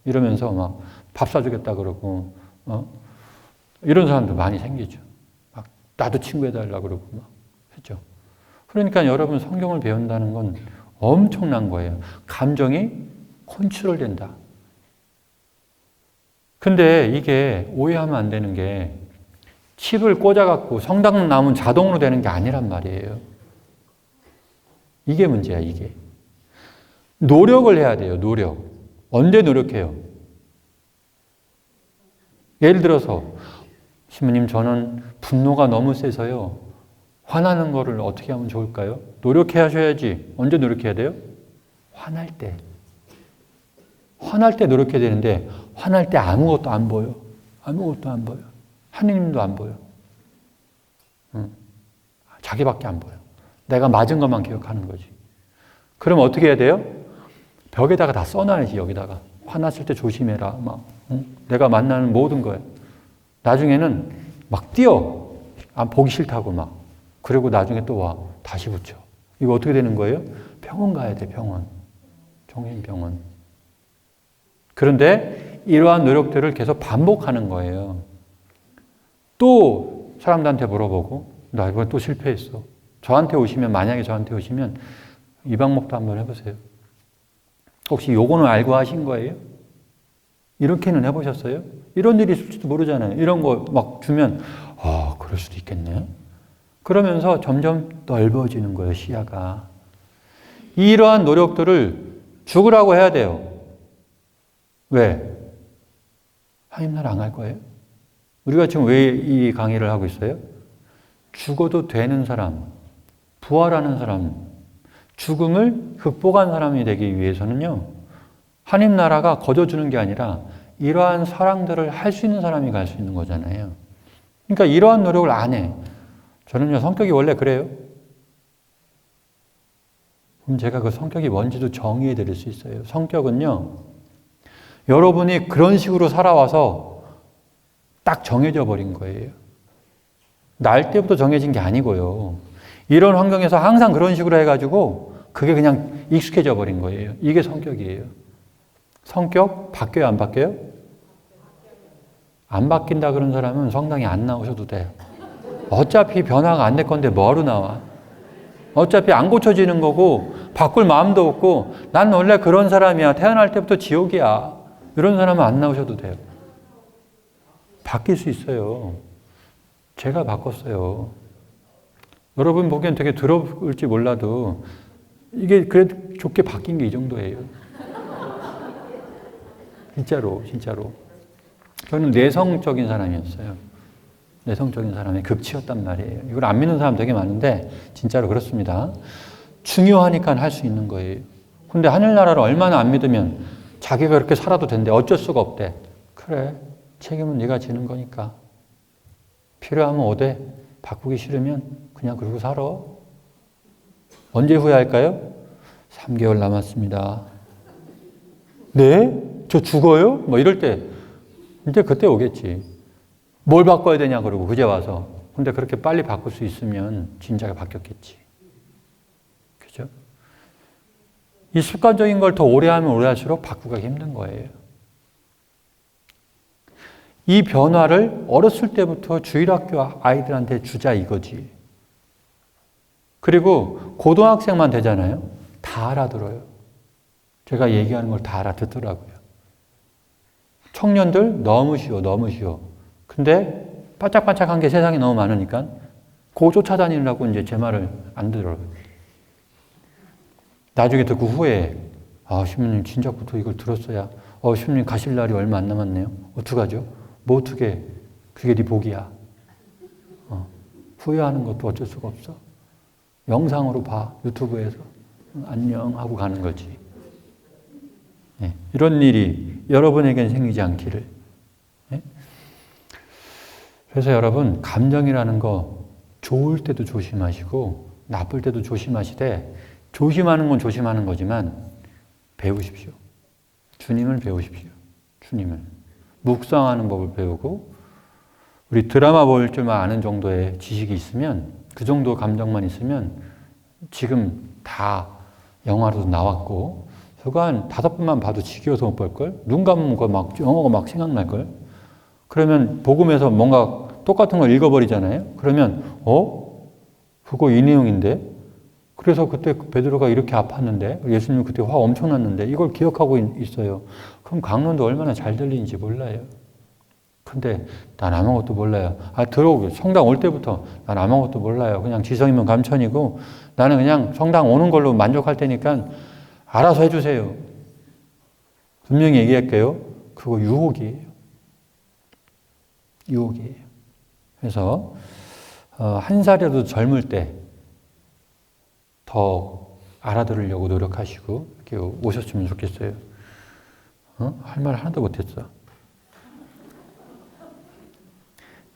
[SPEAKER 1] 이러면서 막 밥 사주겠다 그러고 이런 사람도 많이 생기죠. 막 나도 친구 해달라 그러고 막 했죠. 그러니까 여러분 성경을 배운다는 건 엄청난 거예요. 감정이 컨트롤된다. 근데 이게 오해하면 안 되는 게 칩을 꽂아갖고 성당 나오면 자동으로 되는 게 아니란 말이에요. 이게 문제야, 이게. 노력을 해야 돼요, 노력. 언제 노력해요? 예를 들어서, 신부님, 저는 분노가 너무 세서요. 화나는 거를 어떻게 하면 좋을까요? 노력해 하셔야지. 언제 노력해야 돼요? 화날 때. 화날 때 노력해야 되는데, 화날 때 아무것도 안 보여. 아무것도 안 보여. 하느님도 안 보여. 자기밖에 안 보여. 내가 맞은 것만 기억하는 거지. 그럼 어떻게 해야 돼요? 벽에다가 다 써놔야지, 여기다가. 화났을 때 조심해라. 막, 내가 만나는 모든 거에. 나중에는 막 뛰어. 보기 싫다고 막. 그리고 나중에 또 와. 다시 붙여. 이거 어떻게 되는 거예요? 병원 가야 돼, 병원. 정신병원. 그런데 이러한 노력들을 계속 반복하는 거예요. 또 사람들한테 물어보고, 나 이번에 또 실패했어. 만약에 저한테 오시면 이 방법도 한번 해보세요. 혹시 요거는 알고 하신 거예요? 이렇게는 해보셨어요? 이런 일이 있을지도 모르잖아요. 이런 거 막 주면, 그럴 수도 있겠네. 그러면서 점점 넓어지는 거예요, 시야가. 이러한 노력들을 죽으라고 해야 돼요. 왜? 하나님 나라 안 갈 거예요? 우리가 지금 왜 이 강의를 하고 있어요? 죽어도 되는 사람, 부활하는 사람, 죽음을 극복한 사람이 되기 위해서는요, 하나님 나라가 거저주는 게 아니라 이러한 사랑들을 할 수 있는 사람이 갈 수 있는 거잖아요. 그러니까 이러한 노력을 안 해. 저는요, 성격이 원래 그래요. 그럼 제가 그 성격이 뭔지도 정의해 드릴 수 있어요. 성격은요, 여러분이 그런 식으로 살아와서 딱 정해져 버린 거예요. 날 때부터 정해진 게 아니고요. 이런 환경에서 항상 그런 식으로 해가지고 그게 그냥 익숙해져 버린 거예요. 이게 성격이에요. 성격 바뀌어요, 안 바뀌어요? 안 바뀐다 그런 사람은 성당에 안 나오셔도 돼요. 어차피 변화가 안 될 건데 뭐하러 나와? 어차피 안 고쳐지는 거고 바꿀 마음도 없고 난 원래 그런 사람이야. 태어날 때부터 지옥이야. 이런 사람은 안 나오셔도 돼요. 바뀔 수 있어요. 제가 바꿨어요. 여러분 보기엔 되게 더러울지 몰라도 이게 그래도 좋게 바뀐 게 이 정도예요. 진짜로. 저는 내성적인 사람이었어요. 내성적인 사람의 극치였단 말이에요. 이걸 안 믿는 사람 되게 많은데 진짜로 그렇습니다. 중요하니까 할 수 있는 거예요. 근데 하늘나라를 얼마나 안 믿으면 자기가 그렇게 살아도 된대. 어쩔 수가 없대. 그래. 책임은 네가 지는 거니까. 필요하면 오되 바꾸기 싫으면 그냥 그러고 살아. 언제 후회할까요? 3개월 남았습니다. 네? 저 죽어요? 뭐 이럴 때 이제 그때 오겠지. 뭘 바꿔야 되냐 그러고 그제 와서. 근데 그렇게 빨리 바꿀 수 있으면 진작에 바뀌었겠지. 그죠? 이 습관적인 걸 더 오래 하면 오래 할수록 바꾸기가 힘든 거예요. 이 변화를 어렸을 때부터 주일학교 아이들한테 주자 이거지. 그리고 고등학생만 되잖아요. 다 알아들어요. 제가 얘기하는 걸 다 알아듣더라고요. 청년들 너무 쉬워, 너무 쉬워. 근데 반짝반짝한 게 세상에 너무 많으니까 그거 쫓아다니려고 이제 제 말을 안 들어요. 나중에 듣고 후회해. 아, 신부님 진작부터 이걸 들었어야. 신부님 가실 날이 얼마 안 남았네요. 어떡하죠? 뭐 어떻게 그게 네 복이야. 후회하는 것도 어쩔 수가 없어. 영상으로 봐. 유튜브에서. 안녕 하고 가는 거지. 네, 이런 일이 여러분에게는 생기지 않기를. 네? 그래서 여러분 감정이라는 거 좋을 때도 조심하시고 나쁠 때도 조심하시되 조심하는 건 조심하는 거지만 배우십시오. 주님을 배우십시오. 주님을. 묵상하는 법을 배우고 우리 드라마 볼 줄만 아는 정도의 지식이 있으면 그 정도 감정만 있으면 지금 다 영화로도 나왔고 그거 한 5번만 봐도 지겨워서 못 볼걸? 눈 감으면 막 영어가 막 생각날걸? 그러면 복음에서 뭔가 똑같은 걸 읽어버리잖아요? 그러면 그거 이 내용인데? 그래서 그때 베드로가 이렇게 아팠는데 예수님 그때 화 엄청 났는데 이걸 기억하고 있어요. 그럼 강론도 얼마나 잘 들리는지 몰라요. 근데 난 아무것도 몰라요. 들어오고 성당 올 때부터 난 아무것도 몰라요. 그냥 지성이면 감천이고 나는 그냥 성당 오는 걸로 만족할 테니까 알아서 해주세요. 분명히 얘기할게요. 그거 유혹이에요. 유혹이에요. 그래서 한 살이라도 젊을 때 더 알아들으려고 노력하시고 이렇게 오셨으면 좋겠어요. 할 말 하나도 못했어.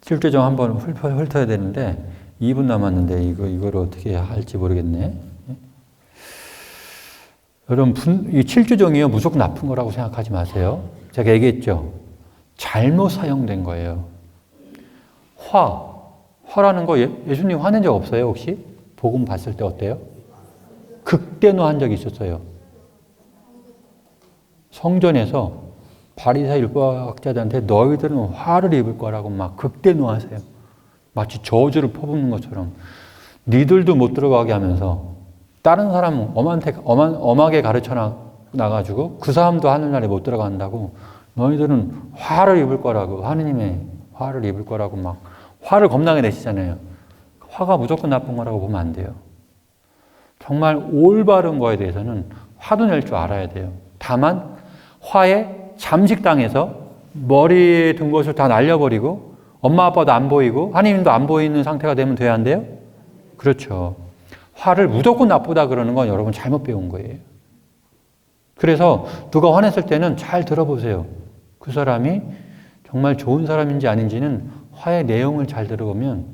[SPEAKER 1] 칠조정 한번 훑어야 되는데 2분 남았는데 이걸 어떻게 할지 모르겠네. 여러분 이 칠조정이요 무조건 나쁜 거라고 생각하지 마세요. 제가 얘기했죠. 잘못 사용된 거예요. 화라는 거 예수님 화낸 적 없어요 혹시? 복음 봤을 때 어때요? 극대노한 적이 있었어요. 성전에서 바리새인 율법학자들한테 너희들은 화를 입을 거라고 막 극대노하세요. 마치 저주를 퍼붓는 것처럼 니들도 못 들어가게 하면서 다른 사람 엄하게 가르쳐 나가지고 그 사람도 하늘나라에 못 들어간다고 너희들은 화를 입을 거라고 하느님의 화를 입을 거라고 막 화를 겁나게 내시잖아요. 화가 무조건 나쁜 거라고 보면 안 돼요. 정말 올바른 거에 대해서는 화도 낼 줄 알아야 돼요. 다만 화에 잠식당해서 머리에 든 것을 다 날려버리고 엄마 아빠도 안 보이고 하나님도 안 보이는 상태가 되면 돼야 안 돼요? 그렇죠. 화를 무조건 나쁘다 그러는 건 여러분 잘못 배운 거예요. 그래서 누가 화냈을 때는 잘 들어보세요. 그 사람이 정말 좋은 사람인지 아닌지는 화의 내용을 잘 들어보면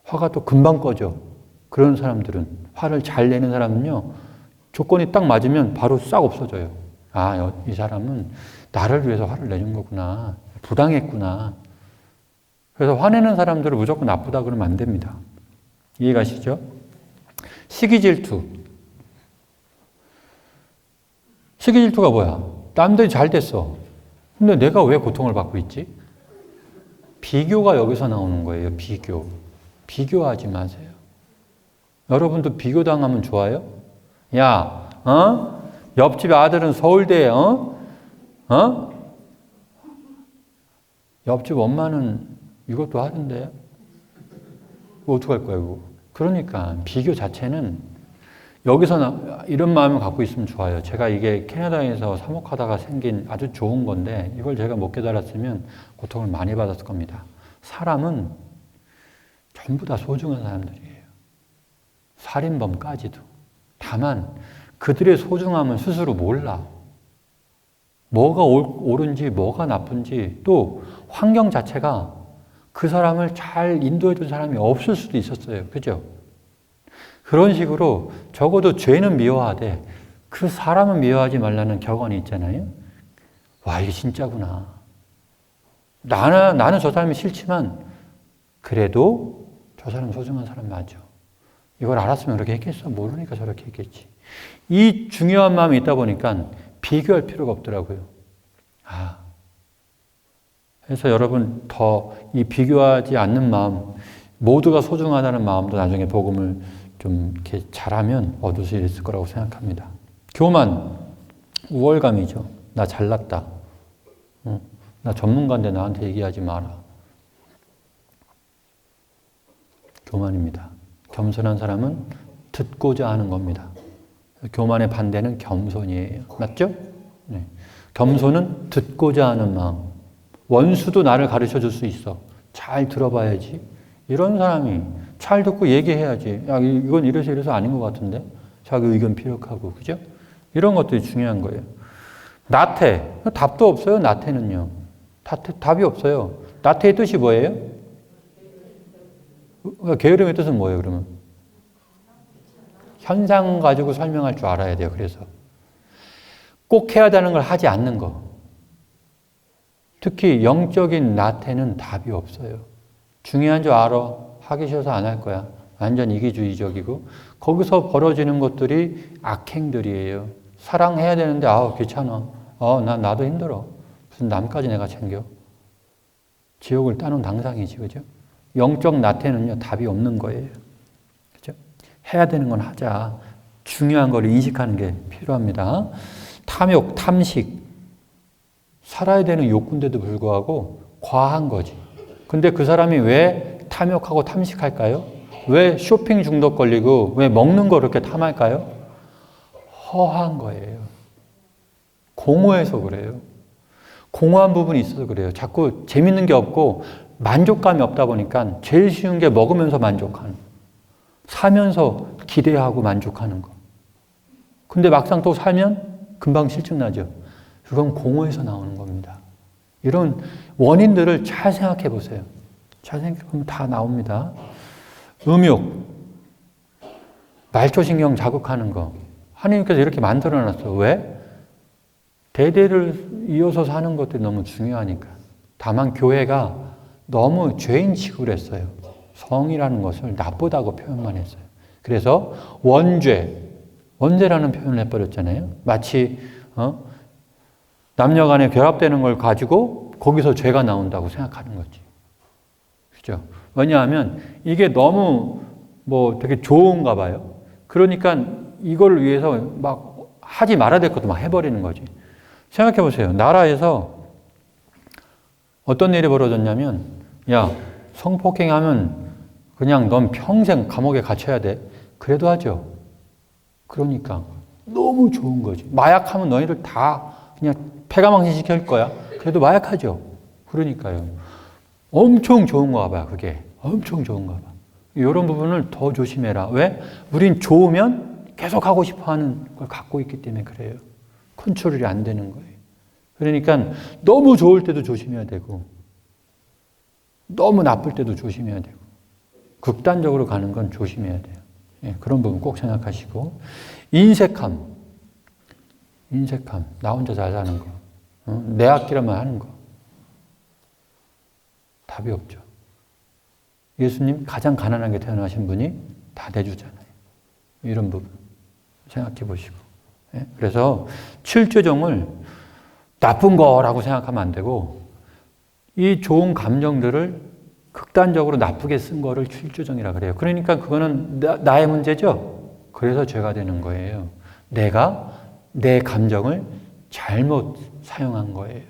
[SPEAKER 1] 화가 또 금방 꺼져. 그런 사람들은 화를 잘 내는 사람은요 조건이 딱 맞으면 바로 싹 없어져요. 이 사람은 나를 위해서 화를 내는 거구나. 부당했구나. 그래서 화내는 사람들을 무조건 나쁘다 그러면 안 됩니다. 이해가시죠? 시기질투. 시기질투가 뭐야? 남들이 잘 됐어. 근데 내가 왜 고통을 받고 있지? 비교가 여기서 나오는 거예요. 비교. 비교하지 마세요. 여러분도 비교당하면 좋아요? 야, 옆집 아들은 서울대에, 옆집 엄마는 이것도 하던데. 어떡할 거야, 이거. 그러니까 비교 자체는 여기서 이런 마음을 갖고 있으면 좋아요. 제가 이게 캐나다에서 사목하다가 생긴 아주 좋은 건데 이걸 제가 못 깨달았으면 고통을 많이 받았을 겁니다. 사람은 전부 다 소중한 사람들이에요. 살인범까지도. 다만 그들의 소중함은 스스로 몰라. 뭐가 옳은지 뭐가 나쁜지 또 환경 자체가 그 사람을 잘 인도해 준 사람이 없을 수도 있었어요. 그죠? 그런 식으로 적어도 죄는 미워하되 그 사람은 미워하지 말라는 격언이 있잖아요. 와, 이게 진짜구나. 나는 저 사람이 싫지만 그래도 저 사람 소중한 사람 맞아. 이걸 알았으면 그렇게 했겠어? 모르니까 저렇게 했겠지. 이 중요한 마음이 있다 보니까 비교할 필요가 없더라고요. 그래서 여러분 더 이 비교하지 않는 마음, 모두가 소중하다는 마음도 나중에 복음을 좀 이렇게 잘하면 얻을 수 있을 거라고 생각합니다. 교만, 우월감이죠. 나 잘났다. 나 전문가인데 나한테 얘기하지 마라. 교만입니다. 겸손한 사람은 듣고자 하는 겁니다. 교만의 반대는 겸손이에요. 맞죠? 네. 겸손은 듣고자 하는 마음. 원수도 나를 가르쳐 줄 수 있어. 잘 들어봐야지. 이런 사람이 잘 듣고 얘기해야지. 야, 이건 이래서 아닌 것 같은데? 자기 의견 피력하고, 그죠? 이런 것들이 중요한 거예요. 나태. 답도 없어요, 나태는요. 답이 없어요. 나태의 뜻이 뭐예요? 게으름의 뜻은 뭐예요, 그러면? 현상 가지고 설명할 줄 알아야 돼요, 그래서. 꼭 해야 되는 걸 하지 않는 거. 특히 영적인 나태는 답이 없어요. 중요한 줄 알아. 하기 싫어서 안 할 거야. 완전 이기주의적이고 거기서 벌어지는 것들이 악행들이에요. 사랑해야 되는데 귀찮아. 나도 힘들어. 무슨 남까지 내가 챙겨. 지옥을 따놓은 당상이지, 그죠? 영적 나태는요, 답이 없는 거예요. 그죠? 해야 되는 건 하자. 중요한 걸 인식하는 게 필요합니다. 탐욕, 탐식. 살아야 되는 욕구인데도 불구하고 과한 거지. 근데 그 사람이 왜 탐욕하고 탐식할까요? 왜 쇼핑 중독 걸리고 왜 먹는 거 그렇게 탐할까요? 허한 거예요. 공허해서 그래요. 공허한 부분이 있어서 그래요. 자꾸 재밌는 게 없고 만족감이 없다 보니까 제일 쉬운 게 먹으면서 만족하는, 사면서 기대하고 만족하는 거. 근데 막상 또 살면 금방 실증나죠. 그건 공허에서 나오는 겁니다. 이런 원인들을 잘 생각해 보세요. 잘 생각해 보면 다 나옵니다. 음욕, 말초신경 자극하는 거. 하나님께서 이렇게 만들어 놨어. 왜? 대대를 이어서 사는 것들이 너무 중요하니까. 다만 교회가 너무 죄인 취급을 했어요. 성이라는 것을 나쁘다고 표현만 했어요. 그래서 원죄라는 표현을 해버렸잖아요. 마치 남녀 간에 결합되는 걸 가지고 거기서 죄가 나온다고 생각하는 거지. 그죠? 왜냐하면 이게 너무 되게 좋은가 봐요. 그러니까 이걸 위해서 막 하지 말아야 될 것도 막 해버리는 거지. 생각해 보세요. 나라에서 어떤 일이 벌어졌냐면, 야, 성폭행하면 그냥 넌 평생 감옥에 갇혀야 돼. 그래도 하죠. 그러니까 너무 좋은 거지. 마약하면 너희들 다 그냥 폐가망신 시킬 거야. 그래도 마약하죠. 그러니까요. 엄청 좋은가 봐, 그게. 엄청 좋은가 봐. 이런 부분을 더 조심해라. 왜? 우린 좋으면 계속 하고 싶어 하는 걸 갖고 있기 때문에 그래요. 컨트롤이 안 되는 거예요. 그러니까 너무 좋을 때도 조심해야 되고, 너무 나쁠 때도 조심해야 되고, 극단적으로 가는 건 조심해야 돼요. 그런 부분 꼭 생각하시고, 인색함. 나 혼자 잘 사는 거. 내 아끼려만 하는 거. 답이 없죠. 예수님 가장 가난하게 태어나신 분이 다 내주잖아요. 이런 부분 생각해 보시고. 그래서 칠조정을 나쁜 거라고 생각하면 안 되고, 이 좋은 감정들을 극단적으로 나쁘게 쓴 거를 칠조정이라 그래요. 그러니까 그거는 나의 문제죠. 그래서 죄가 되는 거예요. 내가 내 감정을 잘못 사용한 거예요.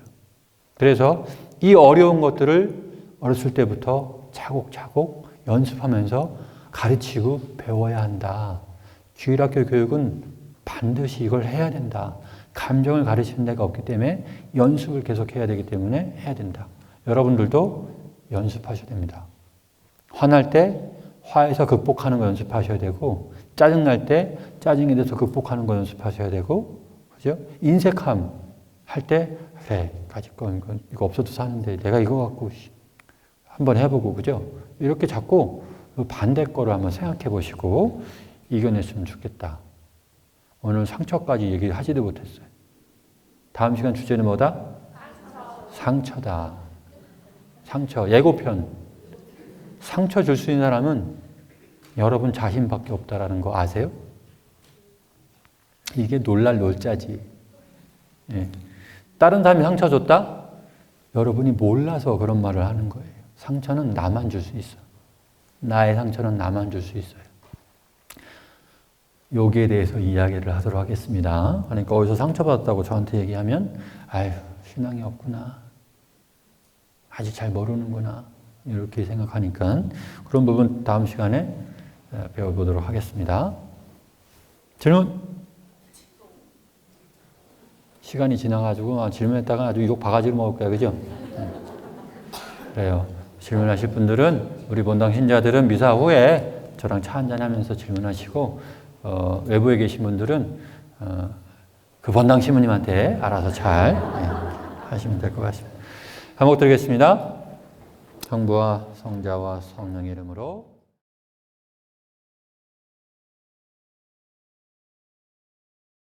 [SPEAKER 1] 그래서 이 어려운 것들을 어렸을 때부터 차곡차곡 연습하면서 가르치고 배워야 한다. 주일학교 교육은 반드시 이걸 해야 된다. 감정을 가르치는 데가 없기 때문에 연습을 계속해야 되기 때문에 해야 된다. 여러분들도 연습하셔야 됩니다. 화날 때 화에서 극복하는 거 연습하셔야 되고, 짜증날 때 짜증에 대해서 극복하는 거 연습하셔야 되고, 그죠? 인색함 할 때, 그래, 가질 건 이거 없어도 사는데 내가 이거 갖고 한번 해보고, 그죠? 이렇게 자꾸 반대 거를 한번 생각해 보시고 이겨냈으면 좋겠다. 오늘 상처까지 얘기하지도 못했어요. 다음 시간 주제는 뭐다? 상처다. 상처, 예고편. 상처 줄 수 있는 사람은 여러분 자신밖에 없다라는 거 아세요? 이게 놀랄 놀자지. 예. 다른 사람이 상처 줬다? 여러분이 몰라서 그런 말을 하는 거예요. 상처는 나만 줄 수 있어. 나의 상처는 나만 줄 수 있어요. 여기에 대해서 이야기를 하도록 하겠습니다. 그러니까 어디서 상처받았다고 저한테 얘기하면 아유, 신앙이 없구나. 아직 잘 모르는구나. 이렇게 생각하니까 그런 부분 다음 시간에 배워보도록 하겠습니다. 질문? 시간이 지나가지고 질문했다가 아주 욕 바가지로 먹을 거야. 그죠? 그래요. 질문하실 분들은 우리 본당 신자들은 미사 후에 저랑 차 한잔 하면서 질문하시고 외부에 계신 분들은 그 본당 신부님한테 알아서 잘 하시면 될 것 같습니다. 한번 드리겠습니다. 성부와 성자와 성령의 이름으로